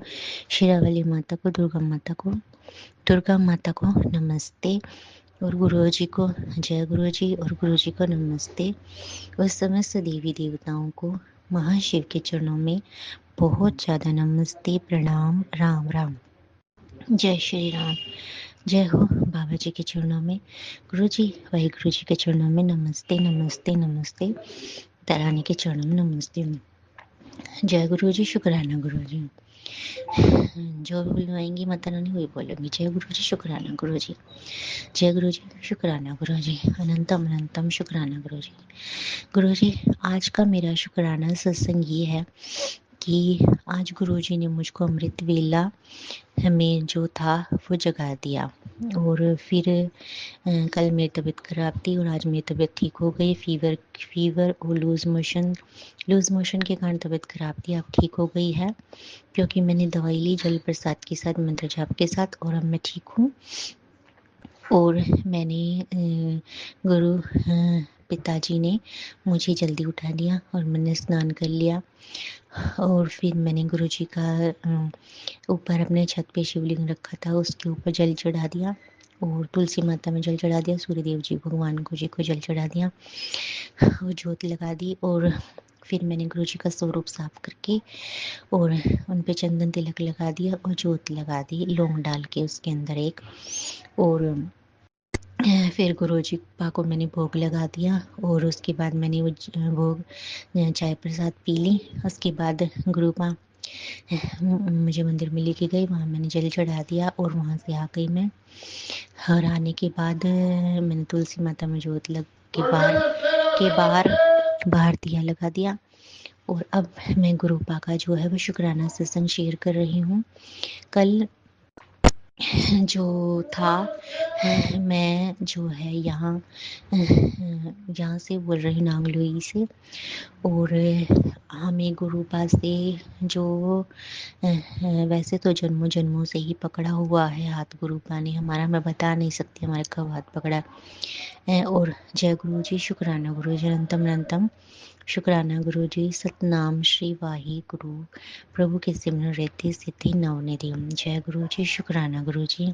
शेरावाली माता को, दुर्गा माता को नमस्ते। और गुरु जी को जय गुरु जी, और गुरु जी को नमस्ते। और समस्त देवी देवताओं को महाशिव के चरणों में बहुत ज़्यादा नमस्ते, प्रणाम, राम राम, जय श्री राम। जय हो बाबा जी के चरणों में, गुरु जी वाहिगुरु जी के चरणों में नमस्ते नमस्ते नमस्ते, तारानी के चरणों में नमस्ते। जय गुरु जी, शुक्राना गुरु जी। जो भी बुलवाएंगी माता रानी वही बोलेंगी। जय गुरु जी, शुक्राना गुरु जी। जय गुरु जी, शुक्राना गुरु जी, अनंतम अनंतम शुक्राना गुरु जी। गुरु जी, आज का मेरा शुक्राना सत्संग ये है कि आज गुरु जी ने मुझको अमृत वेला में जो था वो जगा दिया। और फिर कल मेरी तबीयत खराब थी और आज मेरी तबीयत ठीक हो गई। फीवर और लूज मोशन के कारण तबीयत खराब थी, अब ठीक हो गई है क्योंकि मैंने दवाई ली जल प्रसाद के साथ, मंत्र जाप के साथ, और अब मैं ठीक हूँ। और मैंने गुरु पिताजी ने मुझे जल्दी उठा दिया और मैंने स्नान कर लिया। और फिर मैंने गुरुजी का ऊपर अपने छत पे शिवलिंग रखा था, उसके ऊपर जल चढ़ा दिया और तुलसी माता में जल चढ़ा दिया, सूर्यदेव जी भगवान जी को जल चढ़ा दिया और जोत लगा दी। और फिर मैंने गुरुजी का स्वरूप साफ करके और उन पे चंदन तिलक लगा दिया और जोत लगा दी, लौंग डाल के उसके अंदर एक। और फिर गुरुजी को मैंने भोग लगा दिया और उसके बाद मैंने वो भोग चाय प्रसाद पी ली। उसके बाद गुरुपा मुझे मंदिर में लेके गई, वहाँ मैंने जल चढ़ा दिया और वहाँ से आ गई मैं। और आने के बाद मैंने तुलसी माता में जोत लग के बाहर दिया लगा दिया। और अब मैं गुरुपा का जो है वो शुक्राना सत्संग शेयर कर रही हूँ। कल जो था, मैं जो है यहाँ से बोल रही नांगलोई से। और हमें गुरुपा से जो वैसे तो जन्मों से ही पकड़ा हुआ है हाथ गुरुपा ने हमारा, मैं बता नहीं सकती हमारे कब हाथ पकड़ा है। और जय गुरु जी, शुक्राना गुरु जी, अनंतम शुक्राना गुरु जी। सतनाम श्री वाहि गुरु, प्रभु के सिमरन रहती सिद्धि नवनिधि। जय गुरु जी, शुक्राना गुरु जी।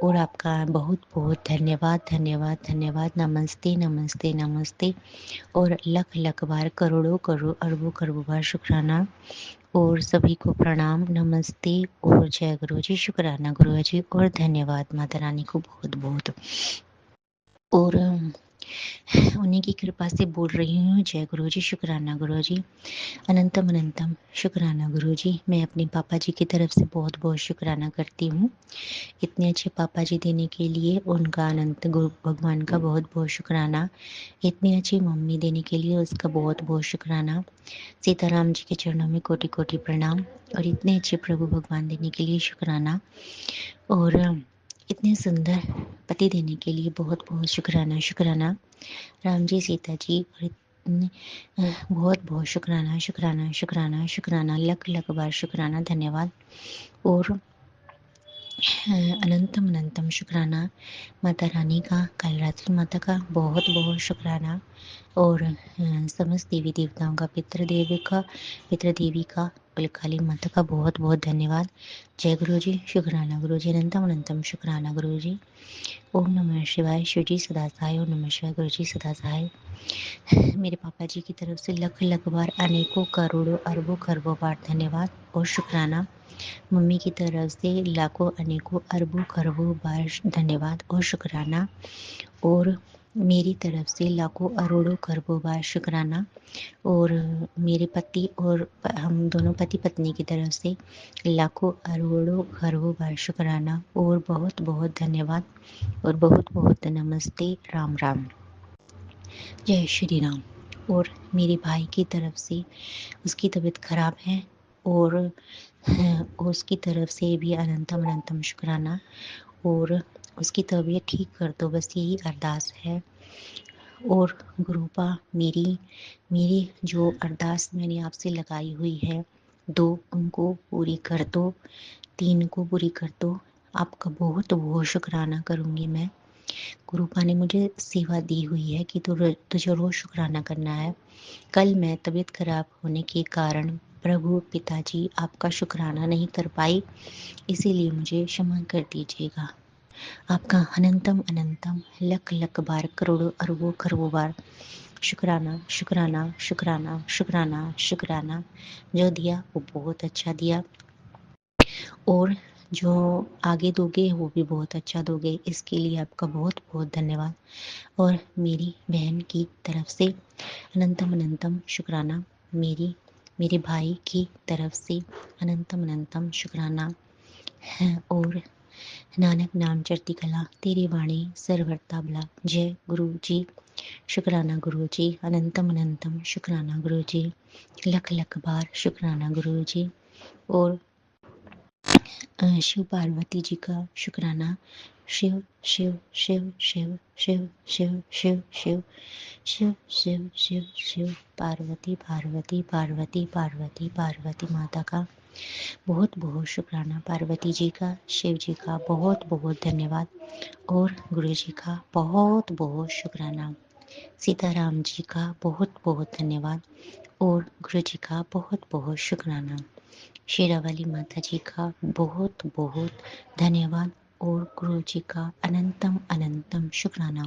और आपका बहुत बहुत धन्यवाद धन्यवाद धन्यवाद। नमस्ते नमस्ते नमस्ते। और लख बार, करोड़ों अरबों बार शुक्राना। और सभी को प्रणाम, नमस्ते और जय गुरु जी, शुक्राना गुरु जी। और धन्यवाद माता रानी को बहुत बहुत। और उन्हीं की कृपा से बोल रही हूँ। जय गुरु जी, शुक्राना गुरु जी, अनंतम अनंतम शुक्राना गुरु जी। मैं अपने पापा जी की तरफ से बहुत बहुत शुक्राना करती हूँ, इतने अच्छे पापा जी देने के लिए। उनका अनंत गुरु भगवान का बहुत बहुत शुक्राना। इतनी अच्छी मम्मी देने के लिए उसका बहुत बहुत शुक्राना। सीताराम जी के चरणों में कोटि कोटि प्रणाम। और इतने अच्छे प्रभु भगवान देने के लिए शुक्राना। और इतने सुंदर पति देने के लिए बहुत बहुत शुक्राना शुक्राना। राम जी, सीता जी, और बहुत बहुत शुक्राना शुक्राना शुक्राना शुक्राना, लख लख बार शुक्राना, धन्यवाद। और अनंतम अनंतम शुक्राना माता रानी का, कालरात्रि माता का बहुत बहुत शुक्राना। और समस्त देवी देवताओं का, पितृदेवी का, काली माता का बहुत बहुत धन्यवाद। जय गुरु जी, शुक्राना गुरु जी, अनंतम अनंतम शुक्राना गुरु जी। ओम नमः शिवाय, शिव जी सदा सहाय। ओम नमः शिवाय, गुरु जी सदा सहाय। मेरे पापा जी की तरफ से लख लख बार, अनेकों करोड़ों अरबों खरबों बार धन्यवाद और शुक्राना। मम्मी की तरफ से लाखों अनेकों अरबों खरबों बार धन्यवाद और शुक्राना। और मेरी तरफ से लाखों अरोड़ों खरबों बार शुक्राना। और मेरे पति और हम दोनों पति पत्नी की तरफ से लाखों अरोड़ों खरबों बार शुक्राना और बहुत बहुत धन्यवाद और बहुत बहुत नमस्ते, राम राम, जय श्री राम। और मेरे भाई की तरफ से उसकी तबीयत खराब है, और उसकी तरफ से भी अनंतम अनंतम शुक्राना। और उसकी तबीयत ठीक कर दो, बस यही अरदास है। और गुरुपा, मेरी मेरी जो अरदास मैंने आपसे लगाई हुई है, 2 उनको पूरी कर दो, 3 को पूरी कर दो। आपका बहुत बहुत शुक्राना करूँगी मैं। गुरुपा ने मुझे सेवा दी हुई है कि तुझे रोज शुक्राना करना है। कल मैं तबीयत खराब होने के कारण प्रभु पिताजी आपका शुक्राना नहीं कर पाई, इसीलिए मुझे क्षमा कर दीजिएगा। आपका अनंतम अनंतम लख लख बार, करोड़ों अरबों खरबों बार शुक्राना शुक्राना शुक्राना शुक्राना शुक्राना। जो दिया वो बहुत अच्छा दिया, और जो आगे दोगे वो भी बहुत अच्छा दोगे, इसके लिए आपका बहुत बहुत धन्यवाद। और मेरी बहन की तरफ से अनंतम अनंतम शुक्राना। मेरे भाई की तरफ से अनंतम अनंतम शुक्राना है। और नानक नाम चढ़ती कला, तेरी वाणी सरवरता भला। जय गुरु जी, शुक्राना गुरु जी, अनंतम अनंतम शुक्राना गुरु जी, लख लख बार शुक्राना गुरु जी। और शिव पार्वती जी का शुक्राना। शिव शिव शिव शिव शिव शिव शिव शिव शिव शिव शिव शिव, पार्वती पार्वती पार्वती पार्वती पार्वती माता का बहुत बहुत शुक्राना। पार्वती जी का, शिव जी का बहुत बहुत धन्यवाद। और गुरु जी का बहुत बहुत शुक्राना। सीताराम जी का बहुत बहुत धन्यवाद। और गुरु जी का बहुत बहुत शुक्राना। शेरावाली माता जी का बहुत बहुत धन्यवाद। और गुरु जी का अनंतम अनंतम शुक्राना।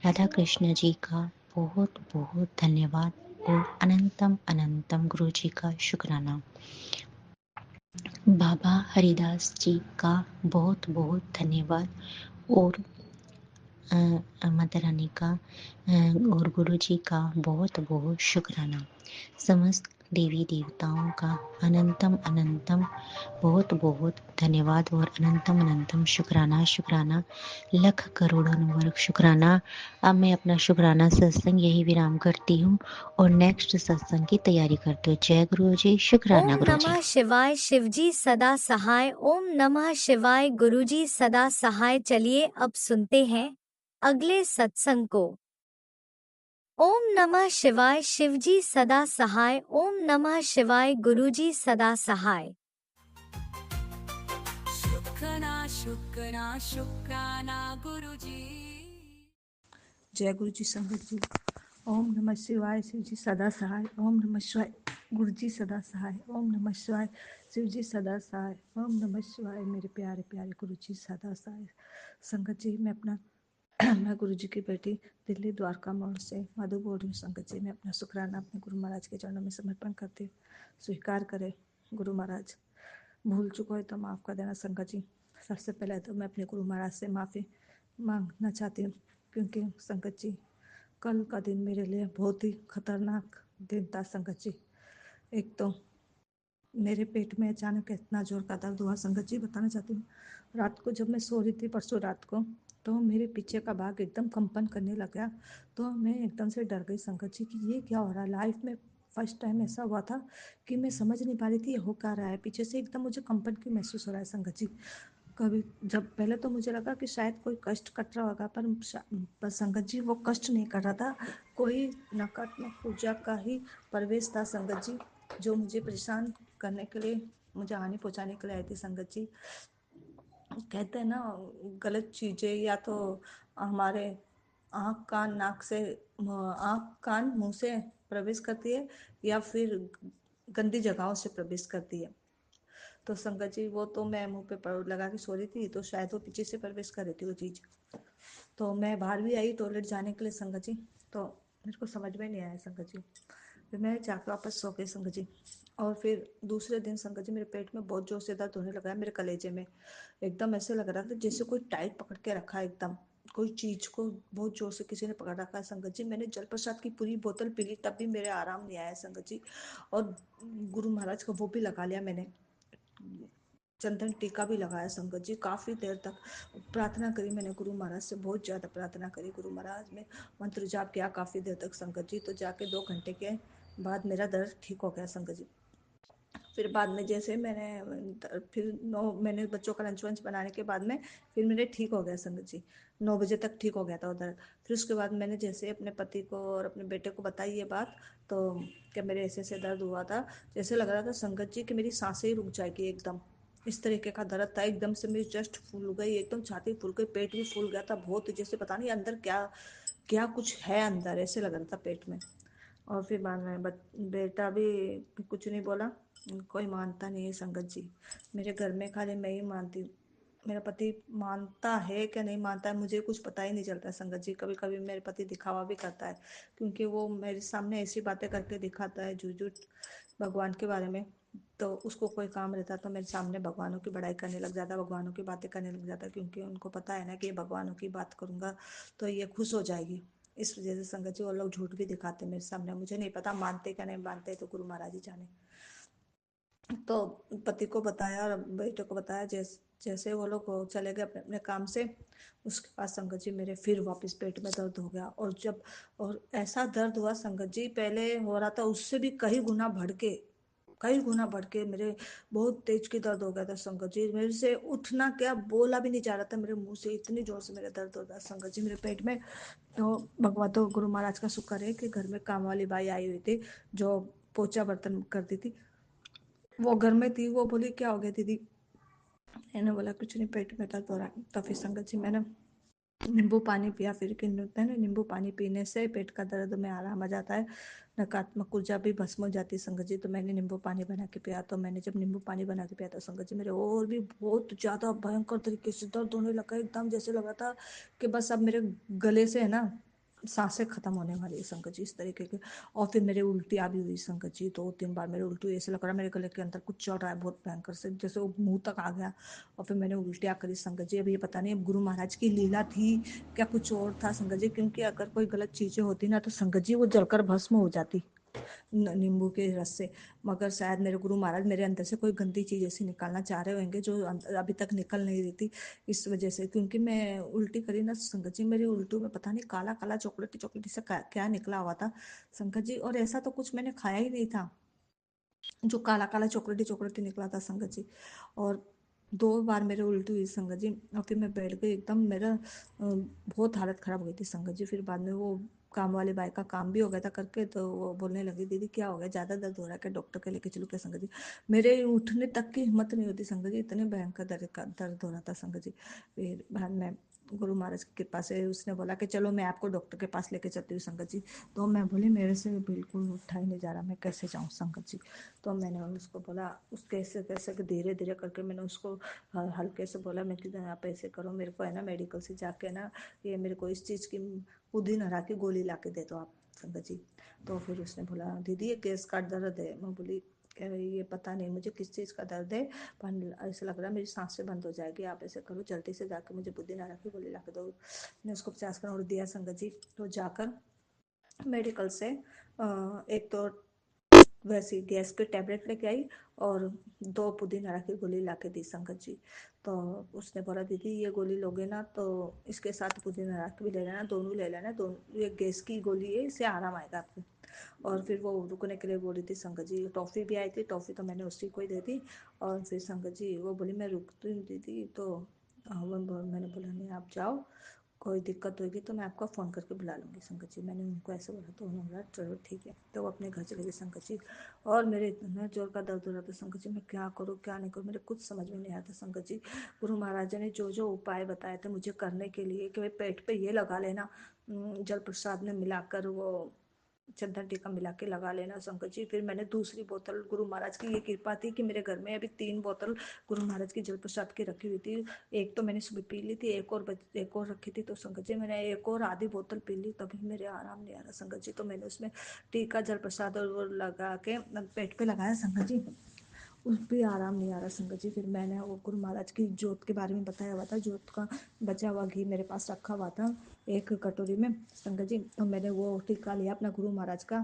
राधा कृष्ण जी का बहुत बहुत धन्यवाद और अनंतम अनंतम गुरु जी का शुक्राना। बाबा हरिदास जी का बहुत बहुत धन्यवाद। और माता रानी का और गुरु जी का बहुत बहुत शुक्राना। समस्त देवी देवताओं का अनंतम अनंतम बहुत बहुत धन्यवाद और अनंतम अनंतम शुक्राना शुक्राना, लख करोड़ों वर्ग शुक्राना। अब मैं अपना शुक्राना सत्संग यही विराम करती हूँ और नेक्स्ट सत्संग की तैयारी करती हूँ। जय गुरु जी, शुक्राना ओम गुरु जी। नमः शिवाय, शिवजी सदा सहाय। ओम नमः शिवाय, गुरुजी सदा सहाय। चलिए अब सुनते हैं अगले सत्संग को। ओम नमः शिवाय, शिवजी सदा सहाय। ओम नमः शिवाय, गुरुजी सदा सहाय। शुक्राना शुक्राना शुक्राना गुरुजी। जय गुरु जी, संगत जी। ओम नमः शिवाय, शिव जी सदा सहाय। ओम नमः शिवाय, गुरु जी सदा सहाय। ओम नमः शिवाय, शिव जी सदा सहाय। ओम नमः शिवाय, मेरे प्यारे प्यारे गुरु जी सदा सहाय। संगत जी, मैं गुरु जी की बेटी दिल्ली द्वारका मोड़ से मधु बोल रही हूँ। संगत जी, मैं अपना शुक्राना अपने गुरु महाराज के चरणों में समर्पण करती हूँ। स्वीकार करें गुरु महाराज, भूल चुको है तो माफ़ कर देना। संगत जी, सबसे पहले तो मैं अपने गुरु महाराज से माफ़ी मांगना चाहती हूँ क्योंकि संगत जी कल का दिन मेरे लिए बहुत ही खतरनाक दिन था संगत जी। एक तो मेरे पेट में अचानक इतना जोर का दर्द हुआ संगत जी, बताना चाहती हूँ। रात को जब मैं सो रही थी परसों रात को, तो मेरे पीछे का भाग एकदम कंपन करने लग गया। तो मैं एकदम से डर गई संगत जी कि ये क्या हो रहा है। लाइफ में फर्स्ट टाइम ऐसा हुआ था कि मैं समझ नहीं पा रही थी ये हो क्या रहा है। पीछे से एकदम मुझे कंपन की महसूस हो रहा है संगत जी। कभी जब पहले तो मुझे लगा कि शायद कोई कष्ट कट रहा होगा, पर संगत जी वो कष्ट नहीं कर रहा था, कोई नकारात्मक ऊर्जा का ही प्रवेश था संगत जी, जो मुझे परेशान करने के लिए, मुझे हानि पहुंचाने के लिए आई थी संगत जी। कहते हैं ना, गलत चीजें या तो हमारे आँख कान नाक से, आँख कान मुंह से प्रवेश करती है, या फिर गंदी जगहों से प्रवेश करती है। तो संगत जी वो तो मैं मुंह पे लगा के सो रही थी, तो शायद वो पीछे से प्रवेश कर रही थी वो चीज़। तो मैं बाहर भी आई टॉयलेट जाने के लिए संगत जी, तो मेरे को समझ में नहीं आया संगत जी। फिर मैं जाकर वापस सो गई संगत जी। और फिर दूसरे दिन संगत जी मेरे पेट में बहुत जोर से दर्द होने लगा है, मेरे कलेजे में एकदम ऐसे लग रहा था जैसे कोई टाइट पकड़ के रखा है, एकदम कोई चीज को बहुत जोर से किसी ने पकड़ रखा है संगत जी। मैंने जल प्रसाद की पूरी बोतल पी ली, तब भी मेरे आराम नहीं आया संगत जी। और गुरु महाराज का वो भी लगा लिया मैंने, चंदन टीका भी लगाया संगत जी। काफी देर तक प्रार्थना करी मैंने गुरु महाराज से, बहुत ज्यादा प्रार्थना करी गुरु महाराज में, मंत्र जाप किया काफी देर तक संगत जी। तो जाके 2 घंटे के बाद मेरा दर्द ठीक हो गया संगत जी। फिर बाद में जैसे मैंने फिर 9 महीने बच्चों का लंच वंच बनाने के बाद में फिर मेरे ठीक हो गया संगत जी। 9 बजे तक ठीक हो गया था उधर। फिर उसके बाद मैंने जैसे अपने पति को और अपने बेटे को बताई ये बात, तो क्या मेरे ऐसे ऐसे दर्द हुआ था, जैसे लग रहा था संगत जी कि मेरी सांसें ही रुक जाएगी एकदम, इस तरीके का दर्द था। एकदम से मेरी चेस्ट फूल गई, एकदम छाती फूल गई, पेट भी फूल गया था बहुत, जैसे पता नहीं अंदर क्या क्या कुछ है अंदर, ऐसे लग रहा था पेट में। और फिर बाद में बेटा भी कुछ नहीं बोला, कोई मानता नहीं है संगत जी। मेरे घर में खाली मैं ही मानती हूँ। मेरा पति मानता है क्या नहीं मानता है मुझे कुछ पता ही नहीं चलता है संगत जी। कभी कभी मेरे पति दिखावा भी करता है, क्योंकि वो मेरे सामने ऐसी बातें करके दिखाता है झूठ झूठ भगवान के बारे में। तो उसको कोई काम रहता तो मेरे सामने भगवानों की बड़ाई करने लग जाता, भगवानों की बातें करने लग जाता, क्योंकि उनको पता है ना कि भगवानों की बात करूंगा तो ये खुश हो जाएगी। इस वजह से संगत जी वो लोग झूठ भी दिखाते मेरे सामने, मुझे नहीं पता मानते क्या नहीं मानते, तो गुरु महाराज ही जाने। तो पति को बताया और बेटे को बताया, जैसे वो लोग चले गए अपने अपने काम से, उसके बाद संगत जी मेरे फिर वापस पेट में दर्द हो गया। और ऐसा दर्द हुआ संगत जी, पहले हो रहा था उससे भी कई गुना बढ़ के मेरे बहुत तेज की दर्द हो गया था संगत जी। मेरे से उठना क्या बोला भी नहीं जा रहा था मेरे मुंह से, इतनी जोर से मेरा दर्द होता संगत जी मेरे पेट में। तो भगवान, तो गुरु महाराज का शुक्र है कि घर में काम वाली बाई आई हुई थी जो पोछा बर्तन करती थी, वो घर में थी। वो बोली क्या हो गया दीदी, मैंने बोला कुछ नहीं पेट में दर्द हो रहा है। तो फिर संगत जी मैंने नींबू पानी पिया, फिर कि है ना, नींबू पानी पीने से पेट का दर्द में आराम आ जाता है, नकारात्मक ऊर्जा भी भस्म हो जाती है संगत जी। तो मैंने नींबू पानी बना के पिया, तो मैंने जब नींबू पानी बना के पिया तो संगत जी मेरे और भी बहुत ज्यादा भयंकर तरीके से दर्द होने लगा, एकदम जैसे लगा था कि बस अब मेरे गले से है ना सांसें खत्म होने वाली है संगत जी, इस तरीके के। और फिर मेरे उल्टियाँ भी हुई संगत जी, 2-3 बार मेरे उल्टी हुई, ऐसे लग रहा मेरे गले के अंदर कुछ चल रहा है बहुत भयंकर से, जैसे वो मुंह तक आ गया। और फिर मैंने उल्टियाँ करी संगत जी। अब ये पता नहीं अब गुरु महाराज की लीला थी क्या कुछ और था संगत जी, क्योंकि अगर कोई गलत चीजें होती ना तो संगत जी वो जलकर भस्म हो जाती नींबू के रस से। मगर शायद मेरे गुरु महाराज मेरे अंदर से कोई गंदी चीज ऐसी निकालना चाह रहे होंगे जो अभी तक निकल नहीं रही थी, इस वजह से। क्योंकि मैं उल्टी करी ना संगत जी, मेरी उल्टी में पता नहीं काला काला चॉकलेटी चॉकलेटी से क्या निकला हुआ था संगत जी। और ऐसा तो कुछ मैंने खाया ही नहीं था जो काला काला चॉकलेटी चॉकलेटी निकला था संगत जी। और 2 बार मेरे उल्टी हुई संगत जी, और फिर मैं बैठ गई एकदम, मेरा बहुत हालत खराब हो गई थी संगत जी। फिर बाद में वो काम वाली बाई का काम भी हो गया था करके, तो वो बोलने लगी दीदी क्या हो गया, ज्यादा दर्द हो रहा है क्या, डॉक्टर के लेके चलो क्या संगत जी। मेरे उठने तक की हिम्मत नहीं होती संगत जी, इतने भयंकर दर्द हो रहा था संगत जी। फिर बाद में गुरु महाराज की कृपा से उसने बोला कि चलो मैं आपको डॉक्टर के पास लेके चलती हूँ संगत जी। तो मैं बोली मेरे से बिल्कुल उठा ही नहीं जा रहा, मैं कैसे जाऊँ संगत जी। तो मैंने उसको बोला, उस कैसे कैसे धीरे धीरे करके मैंने उसको हल्के से बोला, मैं कि आप ऐसे करो, मेरे को है ना मेडिकल से जाके ना ये मेरे को इस चीज़ की पुदीन हरा की गोली ला के दे दो आप संगत जी। तो फिर उसने बोला दीदी ये गैस का दर्द है। मैं बोली ये पता नहीं मुझे किस चीज़ का दर्द है, पर ऐसा लग रहा है मेरी सांसें बंद हो जाएगी, आप ऐसे करो जल्दी से जाकर मुझे बुद्धि नारा की गोली ला के दो। मैंने उसको 50 करोड़ दिया संगत जी। तो जाकर मेडिकल से एक तो वैसी गैस की टैबलेट लेके आई और 2 पुदीना की गोली ला के दी संगत जी। तो उसने बोला दीदी ये गोली लोगे ना तो इसके साथ पुदीना की भी ले लेना, दोनों ले लेना, दोनों ये गैस की गोली है, इससे आराम आएगा आपको। और फिर वो रुकने के लिए बोली थी संगत जी। टॉफ़ी भी आई थी, टॉफ़ी तो मैंने उसी को ही दे दी। और फिर संगत जी वो बोली मैं रुकती हूँ दीदी, तो मैंने बोला नहीं आप जाओ, कोई दिक्कत होगी तो मैं आपको फ़ोन करके बुला लूँगी संगत जी। मैंने उनको ऐसे बोला तो उन्होंने बोला चलो ठीक है। तो वो अपने घर चले गए संगत जी। और मेरे इतना जोर का दर्द हो रहा था संगत जी, मैं क्या करूँ क्या नहीं करूँ, मेरे कुछ समझ में नहीं आता संगत जी। गुरु महाराज ने जो जो उपाय बताए थे मुझे करने के लिए कि भाई पेट पे ये लगा लेना, जल प्रसाद में मिलाकर वो चंदन टीका मिला के लगा लेना संगत जी। फिर मैंने दूसरी बोतल, गुरु महाराज की ये कृपा थी कि मेरे घर में अभी 3 बोतल गुरु महाराज की जल प्रसाद की रखी हुई थी। एक तो मैंने सुबह पी ली थी, एक और रखी थी। तो संगत जी मैंने एक और आधी बोतल पी ली, तभी मेरे आराम नहीं आ रहा संगत जी। तो मैंने उसमें टीका जल प्रसाद और वो लगा के पेट पे लगाया संगत जी, उस भी आराम नहीं आ रहा संगत जी। फिर मैंने वो गुरु महाराज की जोत के बारे में बताया हुआ था, जोत का बचा हुआ घी मेरे पास रखा हुआ था एक कटोरी में संगत जी। तो मैंने वो टीका लिया अपना गुरु महाराज का,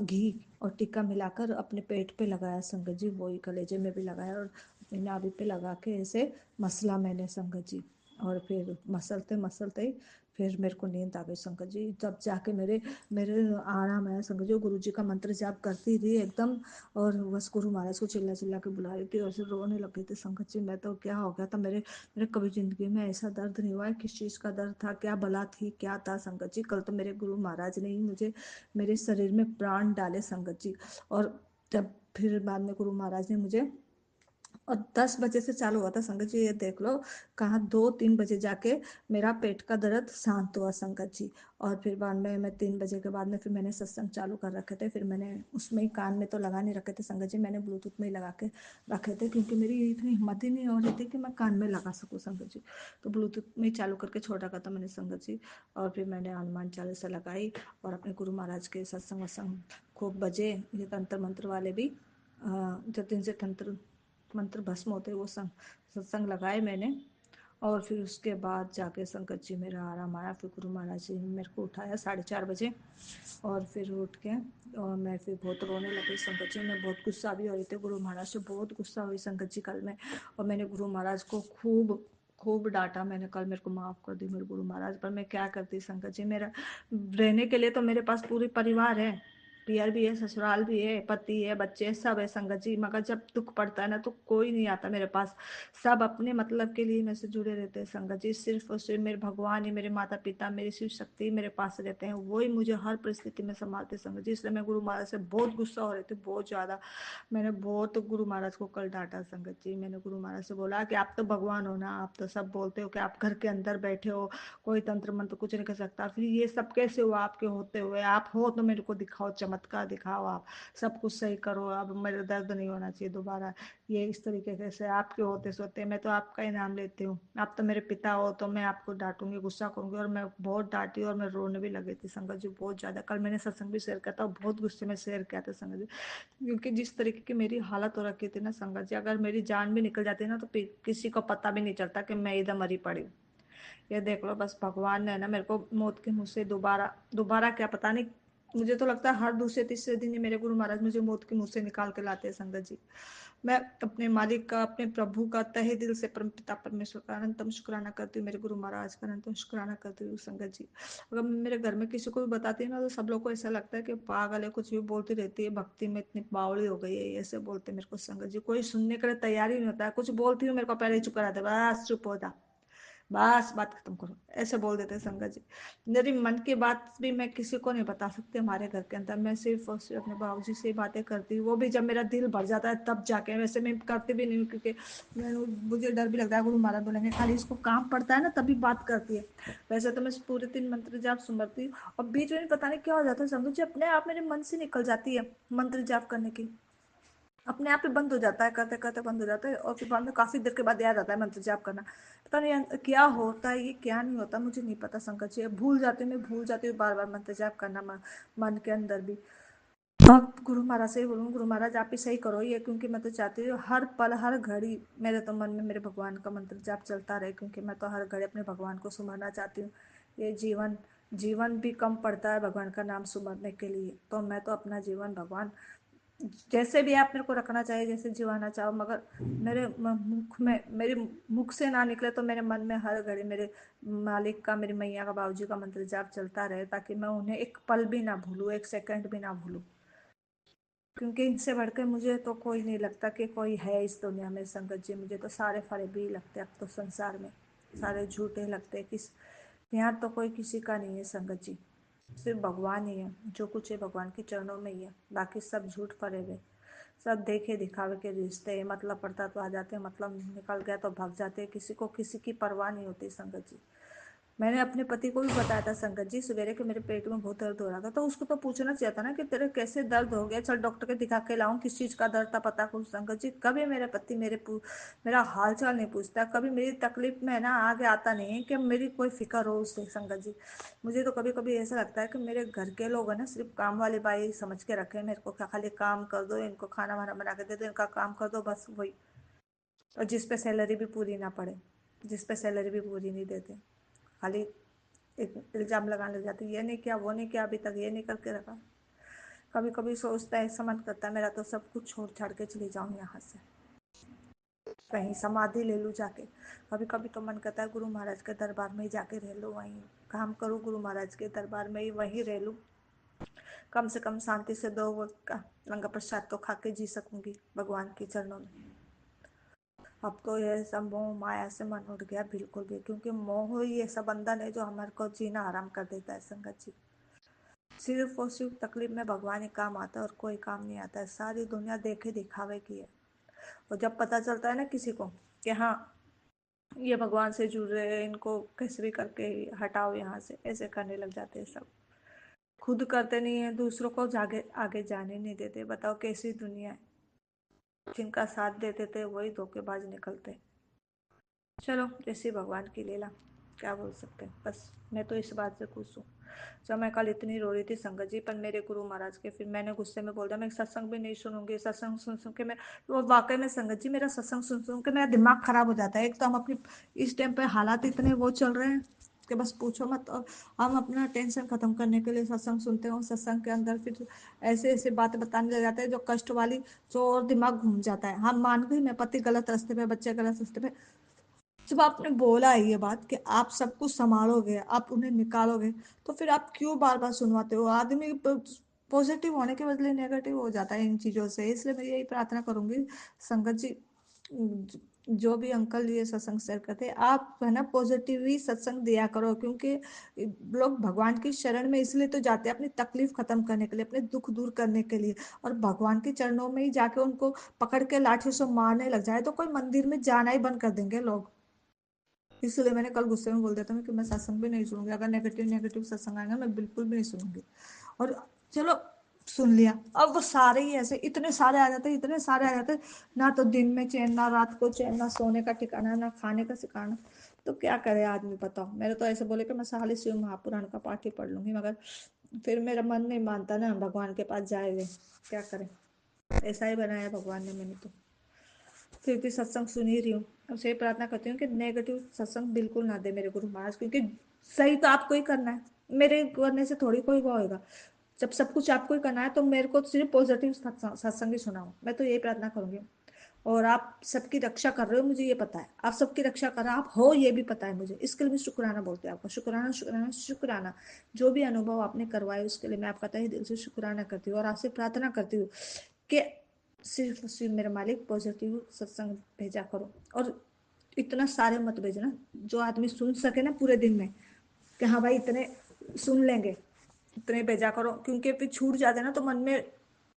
घी और टीका मिलाकर अपने पेट पे लगाया संगत जी, वही कलेजे में भी लगाया और अपनी नाभि पे लगा के ऐसे मसला मैंने संगत जी। और फिर मसलते मसलते फिर मेरे को नींद आ गई संगत जी। तब जाके मेरे मेरे आराम आया संगत जी। गुरु जी का मंत्र जाप करती रही एकदम, और बस गुरु महाराज को चिल्ला चिल्ला के बुला रही थी और फिर रोने लग गई थी संगत जी। मैं तो क्या हो गया था, मेरे मेरे कभी जिंदगी में ऐसा दर्द नहीं हुआ है। किस चीज़ का दर्द था, क्या बला थी, क्या था संगत जी। कल तो मेरे गुरु महाराज ने ही मुझे मेरे शरीर में प्राण डाले संगत जी। और जब फिर बाद में गुरु महाराज ने मुझे, और 10 बजे से चालू हुआ था संगत जी, ये देख लो कहाँ 2-3 बजे जाके मेरा पेट का दर्द शांत हुआ संगत जी। और फिर बाद में मैं 3 बजे के बाद में फिर मैंने सत्संग चालू कर रखे थे, फिर मैंने उसमें ही कान में तो लगा नहीं रखे थे संगत जी, मैंने ब्लूटूथ में ही लगा के रखे थे, क्योंकि मेरी इतनी हिम्मत ही नहीं हो रही थी कि मैं कान में लगा सकूँ संगत जी। तो ब्लूटूथ में ही चालू करके छोड़ रखा था मैंने संगत जी। और फिर मैंने हनुमान चालीसा लगाई और अपने गुरु महाराज के सत्संग वत्संग खूब बजे, ये तंत्र मंत्र वाले भी, जो दिन से तंत्र मंत्र भस्म होते वो सत्संग लगाए मैंने। और फिर उसके बाद जाके संगत जी मेरा आराम आया। फिर गुरु महाराज जी ने मेरे को उठाया 4:30 बजे, और फिर उठ के और मैं फिर बहुत रोने लगी संगत जी। मैं बहुत गुस्सा भी हो रही थी, गुरु महाराज से बहुत गुस्सा हुई संगत जी कल मैं। और मैंने गुरु महाराज को खूब खूब डांटा मैंने कल, मेरे को माफ़ कर दी मेरे गुरु महाराज। पर मैं क्या करती संगत जी, मेरा रहने के लिए तो मेरे पास पूरी परिवार है, पियर भी है, ससुराल भी है, पति है, बच्चे सब है संगत जी। मगर जब दुख पड़ता है ना तो कोई नहीं आता मेरे पास, सब अपने मतलब के लिए मेरे से जुड़े रहते हैं संगत जी। सिर्फ और सिर्फ मेरे भगवान ही, मेरे माता पिता, मेरी शिव शक्ति मेरे पास रहते हैं, वही मुझे हर परिस्थिति में संभालते संगत जी। इसलिए मैं गुरु महाराज से बहुत गुस्सा हो रही थी, बहुत ज़्यादा। मैंने बहुत गुरु महाराज को कल डांटा संगत जी। मैंने गुरु महाराज से बोला कि आप तो भगवान हो ना, आप तो सब बोलते हो कि आप घर के अंदर बैठे हो, कोई तंत्र मंत्र कुछ नहीं कर सकता, फिर ये सब कैसे हुआ आपके होते हुए, आप हो तो मेरे को दिखाओ, चमत्कार दिखाओ, आप सब कुछ सही करो, अब मेरे दर्द नहीं होना चाहिए दोबारा। ये इस तरीके से आपके होते सोते मैं तो आपका ही नाम लेती हूँ, आप तो मेरे पिता हो, तो मैं आपको डांटूंगी, गुस्सा करूंगी। और मैं बहुत डांटी और मैं रोने भी लगी थी संगत जी, बहुत ज़्यादा। कल मैंने सत्संग भी शेयर किया था और बहुत गुस्से में शेयर किया था संगत जी, क्योंकि जिस तरीके की मेरी हालत हो रखी थी ना संगत जी, अगर मेरी जान भी निकल जाती ना तो किसी को पता भी नहीं चलता कि मैं इधर मरी पड़ी। ये देख लो बस भगवान ने ना मेरे को मौत के मुंह से दोबारा दोबारा क्या पता नहीं, मुझे तो लगता है हर दूसरे तीसरे दिन ही मेरे गुरु महाराज मुझे मौत के मुंह से निकाल के लाते हैं संगत जी। मैं अपने मालिक का, अपने प्रभु का तहे दिल से परम पिता परमेश्वर का अनंतम शुक्राना करती हूँ, मेरे गुरु महाराज का अनंतम शुक्राना करती हूँ संगत जी। अगर मैं मेरे घर में किसी को भी बताती हूँ ना तो सब लोग को ऐसा लगता है कि पागल है, कुछ भी बोलती रहती है, भक्ति में इतनी बावड़ी हो गई है, ऐसे बोलते मेरे को संगत जी। कोई सुनने के लिए तैयार ही नहीं होता है, कुछ बोलती हूँ मेरे को पहले ही चुप करा दे, बस चुप हो जा, बस बात खत्म करो, ऐसे बोल देते हैं संगत जी। मेरी मन की बात भी मैं किसी को नहीं बता सकती हमारे घर के अंदर, मैं सिर्फ और सिर्फ अपने बाबूजी से ही बातें करती हूँ, वो भी जब मेरा दिल भर जाता है तब जाके। वैसे मैं करती भी नहीं हूँ, क्योंकि मुझे डर भी लगता है गुरु महाराज बोलेंगे खाली इसको काम पड़ता है ना तभी बात करती है। वैसे तो मैं पूरे 3 मंत्र जाप सुनती हूँ, और बीच में पता नहीं क्या हो जाता है संगत जी, अपने आप मेरे मन से निकल जाती है मंत्र जाप करने की, अपने आप ही बंद हो जाता है, करते करते बंद हो जाता है। और फिर बाद में काफी देर के बाद याद आता है मंत्र जाप करना, पता नहीं क्या होता है, ये क्या नहीं होता मुझे नहीं पता संकट जी, भूल जाती हूँ, मैं भूल जाती हूँ बार बार मंत्र जाप करना मन के अंदर भी। अब गुरु महाराज से बोलूँ, गुरु महाराज आप ही सही करो ये, क्योंकि मैं तो चाहती हूँ हर पल हर घड़ी मेरे तो मन में मेरे भगवान का मंत्र जाप चलता रहे, क्योंकि मैं तो हर घड़ी अपने भगवान को सुमरना चाहती हूँ। ये जीवन भी कम पड़ता है भगवान का नाम सुमरने के लिए, तो मैं तो अपना जीवन भगवान जैसे भी आप मेरे को रखना चाहिए, जैसे जीवाना चाहो, मगर मेरे मुख से ना निकले तो मेरे मन में हर घड़ी मेरे मालिक का, मेरी मैया का, बाबूजी का मंत्र जाप चलता रहे, ताकि मैं उन्हें एक पल भी ना भूलूं, एक सेकंड भी ना भूलूं, क्योंकि इनसे बढ़कर मुझे तो कोई नहीं लगता कि कोई है इस दुनिया में संगत जी। मुझे तो सारे फरेबी ही लगते अब तो संसार में, सारे झूठे लगते हैं। यहाँ तो कोई किसी का नहीं है संगत जी, सिर्फ भगवान ही है। जो कुछ है भगवान के चरणों में ही है, बाकी सब झूठ फरेबे, सब देखे दिखावे के रिश्ते हैं। मतलब पड़ता तो आ जाते हैं, मतलब निकल गया तो भाग जाते हैं, किसी को किसी की परवाह नहीं होती संगत जी। मैंने अपने पति को भी बताया था संगत जी सवेरे कि मेरे पेट में बहुत दर्द हो रहा था, तो उसको तो पूछना चाहिए था ना कि तेरे कैसे दर्द हो गया, चल डॉक्टर के दिखा के लाऊं, किस चीज का दर्द था पता करूं। संगत जी कभी मेरे पति मेरा हाल चाल नहीं पूछता, कभी मेरी तकलीफ में ना आगे आता नहीं है कि मेरी कोई फिक्र हो उससे। संगत जी मुझे तो कभी कभी ऐसा लगता है कि मेरे घर के लोग है ना सिर्फ काम वाली बाई समझ के रखे मेरे को, क्या खाली काम कर दो, इनको खाना वाना बना के दे दो, इनका काम कर दो, बस वही। और जिस पे सैलरी भी पूरी ना पड़े, जिस पे सैलरी भी पूरी नहीं देते, खाली एक इल्जाम लगाने लग जाते, ये नहीं किया, वो नहीं किया, अभी तक ये नहीं करके रखा। कभी कभी सोचता है, ऐसा मन करता है मेरा तो सब कुछ छोड़ छाड़ के चली जाऊं यहाँ से, कहीं समाधि ले लूं जाके। कभी कभी तो मन करता है गुरु महाराज के दरबार में ही जाके रह लूं, वहीं काम करूं, गुरु महाराज के दरबार में ही वहीं रह लूं, कम से कम शांति से 2 वक्त का लंगर प्रसाद तो खा के जी सकूंगी भगवान के चरणों में। अब तो ये सब मोह माया से मन उठ गया बिल्कुल भी, क्योंकि मोह ही ऐसा बंधन है जो हमारे को जीना आराम कर देता है संगत जी। सिर्फ और सिर्फ तकलीफ में भगवान ही काम आता है और कोई काम नहीं आता है। सारी दुनिया देखे दिखावे की है, और जब पता चलता है ना किसी को कि हाँ ये भगवान से जुड़ रहे हैं, इनको कैसे भी करके हटाओ यहाँ से, ऐसे करने लग जाते हैं सब। खुद करते नहीं है, दूसरों को जागे आगे जाने नहीं देते। बताओ कैसी दुनिया है, जिनका साथ देते थे वही धोखेबाज निकलते। चलो जैसी भगवान की लीला, क्या बोल सकते हैं। बस मैं तो इस बात से खुश हूँ। जब मैं कल इतनी रो रही थी संगत जी, पर मेरे गुरु महाराज के, फिर मैंने गुस्से में बोल दिया मैं सत्संग भी नहीं सुनूंगी। सत्संग सुन सुन के मैं, वो वाकई में संगत जी मेरा सत्संग सुन सुन के मेरा दिमाग खराब हो जाता है। एक तो हम अपनी इस टाइम पे हालात इतने वो चल रहे हैं कि बस पूछो मत, और हम अपना टेंशन खत्म करने के लिए सत्संग सुनते हो। सत्संग के अंदर फिर ऐसे ऐसे बातें बताने लग जाते हैं जो कष्ट वाली, जो और दिमाग घूम जाता है। हम मान गए मैं पति गलत रास्ते पे, बच्चे गलत रास्ते पे। जब आपने बोला है ये बात कि आप सब कुछ संभालोगे, आप उन्हें निकालोगे, तो फिर आप क्यों बार बार सुनवाते हो। आदमी पॉजिटिव होने के बदले नेगेटिव हो जाता है इन चीजों से। इसलिए मैं यही प्रार्थना करूंगी संगत जी, जो भी अंकल ये सत्संग शेयर करते हैं, आप है ना पॉजिटिव ही सत्संग दिया करो, क्योंकि लोग भगवान की शरण में इसलिए तो जाते हैं अपनी तकलीफ खत्म करने के लिए, अपने दुख दूर करने के लिए। और भगवान के चरणों में ही जाके उनको पकड़ के लाठी से मारने लग जाए तो कोई मंदिर में जाना ही बंद कर देंगे लोग। इसलिए मैंने कल गुस्से में बोल दिया था मैं कि मैं सत्संग भी नहीं सुनूंगी, अगर नेगेटिव नेगेटिव सत्संग आएगा मैं बिल्कुल भी नहीं सुनूंगी। और चलो सुन लिया, अब वो सारे ही ऐसे इतने सारे आ जाते, इतने सारे आ जाते, ना तो दिन में चैन, ना रात को चैन, ना सोने का ठिकाना, ना खाने का ठिकाना। तो क्या करे आदमी बताओ। मेरे तो ऐसे बोले कि मैं साली शिव महापुराण का पाठ ही पढ़ लूंगी, मगर फिर मेरा मन नहीं मानता ना, भगवान के पास जाए, क्या करें। ऐसा ही बनाया भगवान ने मैंने तो, फिर भी सत्संग सुन ही रही हूँ। अब से प्रार्थना करती हूँ कि नेगेटिव सत्संग बिल्कुल ना दे मेरे गुरु महाराज, क्योंकि सही तो आपको ही करना है, मेरे करने से थोड़ी कोई वो होगा। जब सब कुछ आपको ही करना है तो मेरे को सिर्फ पॉजिटिव सत्संग ही सुनाओ, मैं तो यही प्रार्थना करूंगी। और आप सबकी रक्षा कर रहे हो, मुझे ये पता है आप सबकी रक्षा कर रहे हो, आप हो ये भी पता है मुझे। इसके लिए मैं शुक्राना बोलती हूँ आपका, शुक्राना शुक्राना शुक्राना। जो भी अनुभव आपने करवाए उसके लिए मैं आपका तहे दिल से शुक्राना करती हूँ, और आपसे प्रार्थना करती हूँ कि सिर्फ सिर्फ मेरे मालिक पॉजिटिव सत्संग भेजा करो। और इतना सारे मत भेजना जो आदमी सुन सके ना पूरे दिन में, कि हाँ भाई इतने सुन लेंगे, इतने भेजा करो। क्योंकि फिर छूट जाते हैं ना तो मन में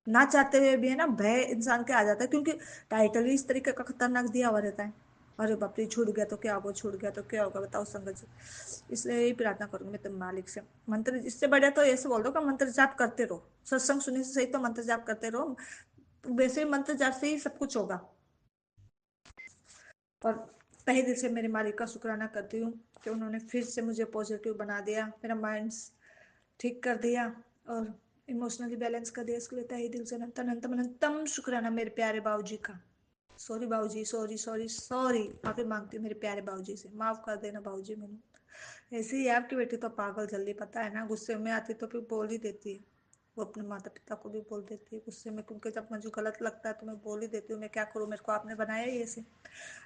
ना चाहते हुए भी है ना भय इंसान के आ जाता है, क्योंकि टाइटल ही इस तरीके का खतरनाक दिया हुआ रहता है। अरे बाप रे छूट गया तो क्या होगा, छूट गया तो क्या होगा, बताओ संगत जी। इसलिए यही प्रार्थना करूंगी मैं तुम मालिक से, मंत्र इससे बढ़िया तो ऐसे बोल दो कि मंत्र जाप करते रहो, सत्संग सुनने से सही तो मंत्र जाप करते रहो। वैसे ही मंत्र जाप से ही सब कुछ होगा। और तहे दिल से मेरे मालिक का शुक्राना करती हूँ कि उन्होंने फिर से मुझे पॉजिटिव बना दिया, मेरा माइंड ठीक कर दिया। और इमोशनली बैलेंस कर दिया, इसके लिए तहे दिल से अनंतम अनंतम शुक्राना मेरे प्यारे बाबूजी का। सॉरी बाबूजी, सॉरी सॉरी सॉरी, माफी मांगती हूँ मेरे प्यारे बाबूजी से, माफ कर देना बाबूजी मैंने। ऐसे ही आपकी बेटी तो पागल जल्दी, पता है ना, गुस्से में आती तो फिर बोल ही देती है। वो अपने माता पिता को भी बोल देती है गुस्से में, क्योंकि जब मुझे गलत लगता है तो मैं बोल ही देती हूँ। मैं क्या करूँ, मेरे को आपने बनाया ही ऐसे,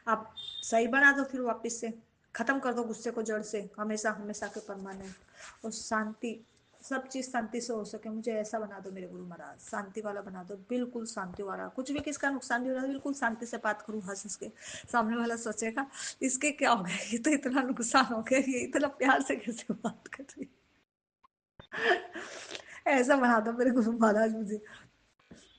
आप सही बना दो, फिर वापस से खत्म कर दो गुस्से को जड़ से, हमेशा हमेशा के परमानेंट। और शांति, सब चीज शांति से हो सके, मुझे ऐसा बना दो मेरे गुरु महाराज, शांति वाला बना दो, बिल्कुल शांति वाला, कुछ भी किसका नुकसान नहीं हो रहा, बिल्कुल शांति से बात करूँ, हंस हंस के। सामने वाला सोचेगा इसके क्या हो गया, ये तो इतना नुकसान हो गया, ये इतना प्यार से कैसे बात कर रही है। ऐसा बना दो मेरे गुरु महाराज मुझे।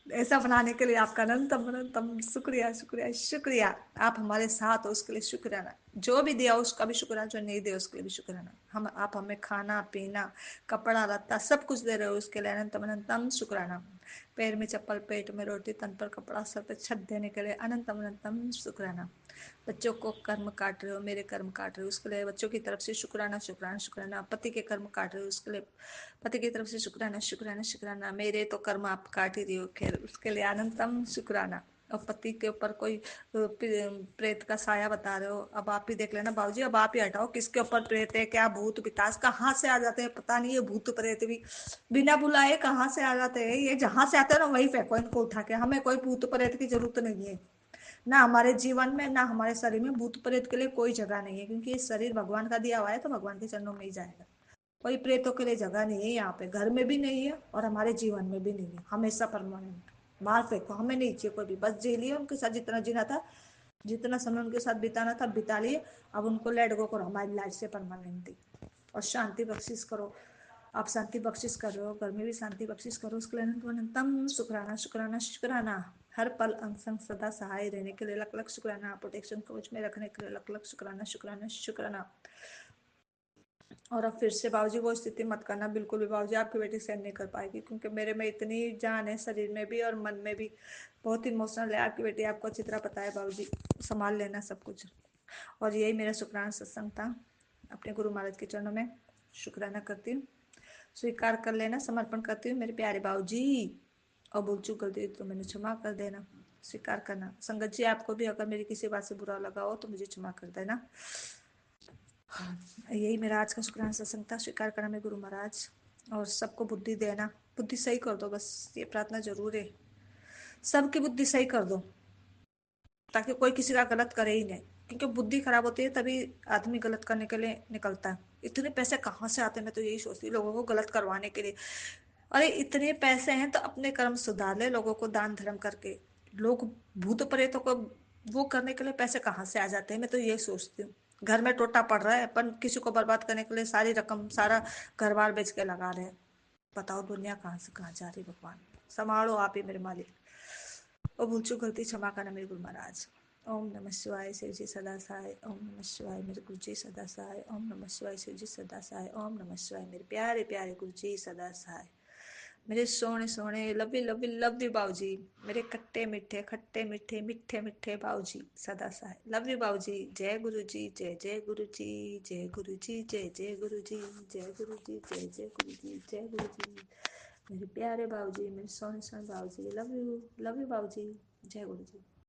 ऐसा बनाने के लिए आपका अनंतम अनंतम शुक्रिया शुक्रिया शुक्रिया। आप हमारे साथ हो उसके लिए शुक्राना, जो भी दिया उसका भी शुक्राना, जो नहीं दिया उसके लिए भी शुक्राना। हम आप हमें खाना पीना कपड़ा लत्ता सब कुछ दे रहे हो, उसके लिए अनंतम अनंतम शुक्राना। पैर में चप्पल, पेट में रोटी, तन पर कपड़ा, सर पे छत देने के लिए अनंतम अनंतम शुक्राना। बच्चों को कर्म काट रहे हो, मेरे कर्म काट रहे हो, उसके लिए बच्चों की तरफ से शुक्राना शुक्राना शुक्राना। पति के कर्म काट रहे हो, उसके लिए पति की तरफ से शुक्राना शुक्राना शुक्राना। मेरे तो कर्म आप काट ही रही हो, खैर उसके लिए अनंतम शुक्राना। और पति के ऊपर कोई प्रेत का साया बता रहे हो, अब आप ही देख लेना बाबूजी, अब आप ही हटाओ किसके ऊपर प्रेत है, क्या भूत पितास कहाँ से आ जाते हैं पता नहीं, ये भूत प्रेत भी बिना बुलाए कहाँ से आ जाते हैं, ये जहां से आते हैं ना वही फेंको इनको उठा के, हमें कोई भूत प्रेत की जरूरत नहीं है, ना हमारे जीवन में ना हमारे शरीर में भूत प्रेत के लिए कोई जगह नहीं है, क्योंकि ये शरीर भगवान का दिया हुआ है तो भगवान के चरणों में ही जाएगा। कोई प्रेतों के लिए जगह नहीं है यहाँ पे, घर में भी नहीं है और हमारे जीवन में भी नहीं है, हमेशा परमानेंट। मार फेंको, हमें नहीं चाहिए कोई भी, बस जी लिए उनके साथ जितना जीना था, जितना समय उनके साथ बिताना था बिता लिए, अब उनको लेट गो करो हमारी लाइफ से परमानेंटली। और शांति बख्शिश करो, आप शांति बख्शिश कर रहे हो, घर में भी शांति बख्शिश करो, उसके लिए अनंतम शुक्राना शुक्राना शुक्राना। हर पल अंग संग सदा सहाय रहने के लिए लख लख शुक्राना, प्रोटेक्शन कवच में रखने के लिए लख लख शुक्राना शुक्राना शुक्राना। और अब फिर से बाबूजी वो स्थिति मत करना बिल्कुल भी बाबूजी, आपकी बेटी सहन नहीं कर पाएगी, क्योंकि मेरे में इतनी जान है, शरीर में भी और मन में भी, बहुत इमोशनल है आपकी बेटी, आपको अच्छी तरह पता है बाबूजी, संभाल लेना सब कुछ। और यही मेरा शुक्राना सत्संग था, अपने गुरु महाराज के चरणों में शुक्राना करती हूँ, स्वीकार कर लेना, समर्पण करती हूँ मेरे प्यारे बाबूजी। और भूल चूक गलती तो मैंने क्षमा कर देना, स्वीकार करना। संगत जी आपको भी अगर मेरी किसी बात से बुरा लगा हो तो मुझे क्षमा कर देना। हाँ, यही मेरा आज का शुक्राना सत्संग था, स्वीकार करना मेरे गुरु महाराज, और सबको बुद्धि देना, बुद्धि सही कर दो, बस ये प्रार्थना जरूर है, सबकी बुद्धि सही कर दो, ताकि कोई किसी का गलत करे ही नहीं, क्योंकि बुद्धि खराब होती है तभी आदमी गलत करने के लिए निकलता है। इतने पैसे कहाँ से आते हैं, मैं तो यही सोचती हूँ लोगों को गलत करवाने के लिए। अरे इतने पैसे हैं तो अपने कर्म सुधार ले, लोगों को दान धर्म करके। लोग भूत प्रेतों को वो करने के लिए पैसे कहाँ से आ जाते हैं, मैं तो ये सोचती हूँ। घर में टोटा पड़ रहा है अपन किसी को बर्बाद करने के लिए सारी रकम सारा घर बार बेच के लगा रहे हैं। बताओ दुनिया कहाँ से कहाँ जा रही, भगवान संभालो आप ही मेरे मालिक। और भूल चूक गलती क्षमा करना मेरे गुरु महाराज। ओम नमः शिवाय, शिव जी सदा सहाय, ओम नमः शिवाय मेरे गुरु जी सदा सहाय, ओम नमः शिवाय शिव जी सदा सहाय, ओम नमः शिवाय मेरे प्यारे प्यारे गुरु जी सदा सहाय। मेरे सोने सोने लव यू बाबूजी, मेरे खट्टे मीठे मीठे मीठे बाबूजी सदा सहाय, लव यू बाबूजी। जय गुरु जी, जय जय गुरु जी, जय गुरु जी, जय जय गुरु जी, जय गुरु जी, जय जय गुरु जी, जय गुरु जी। मेरे प्यारे बाबूजी, मेरे सोने सोने बाबूजी, लव यू बाबूजी, जय गुरु जी।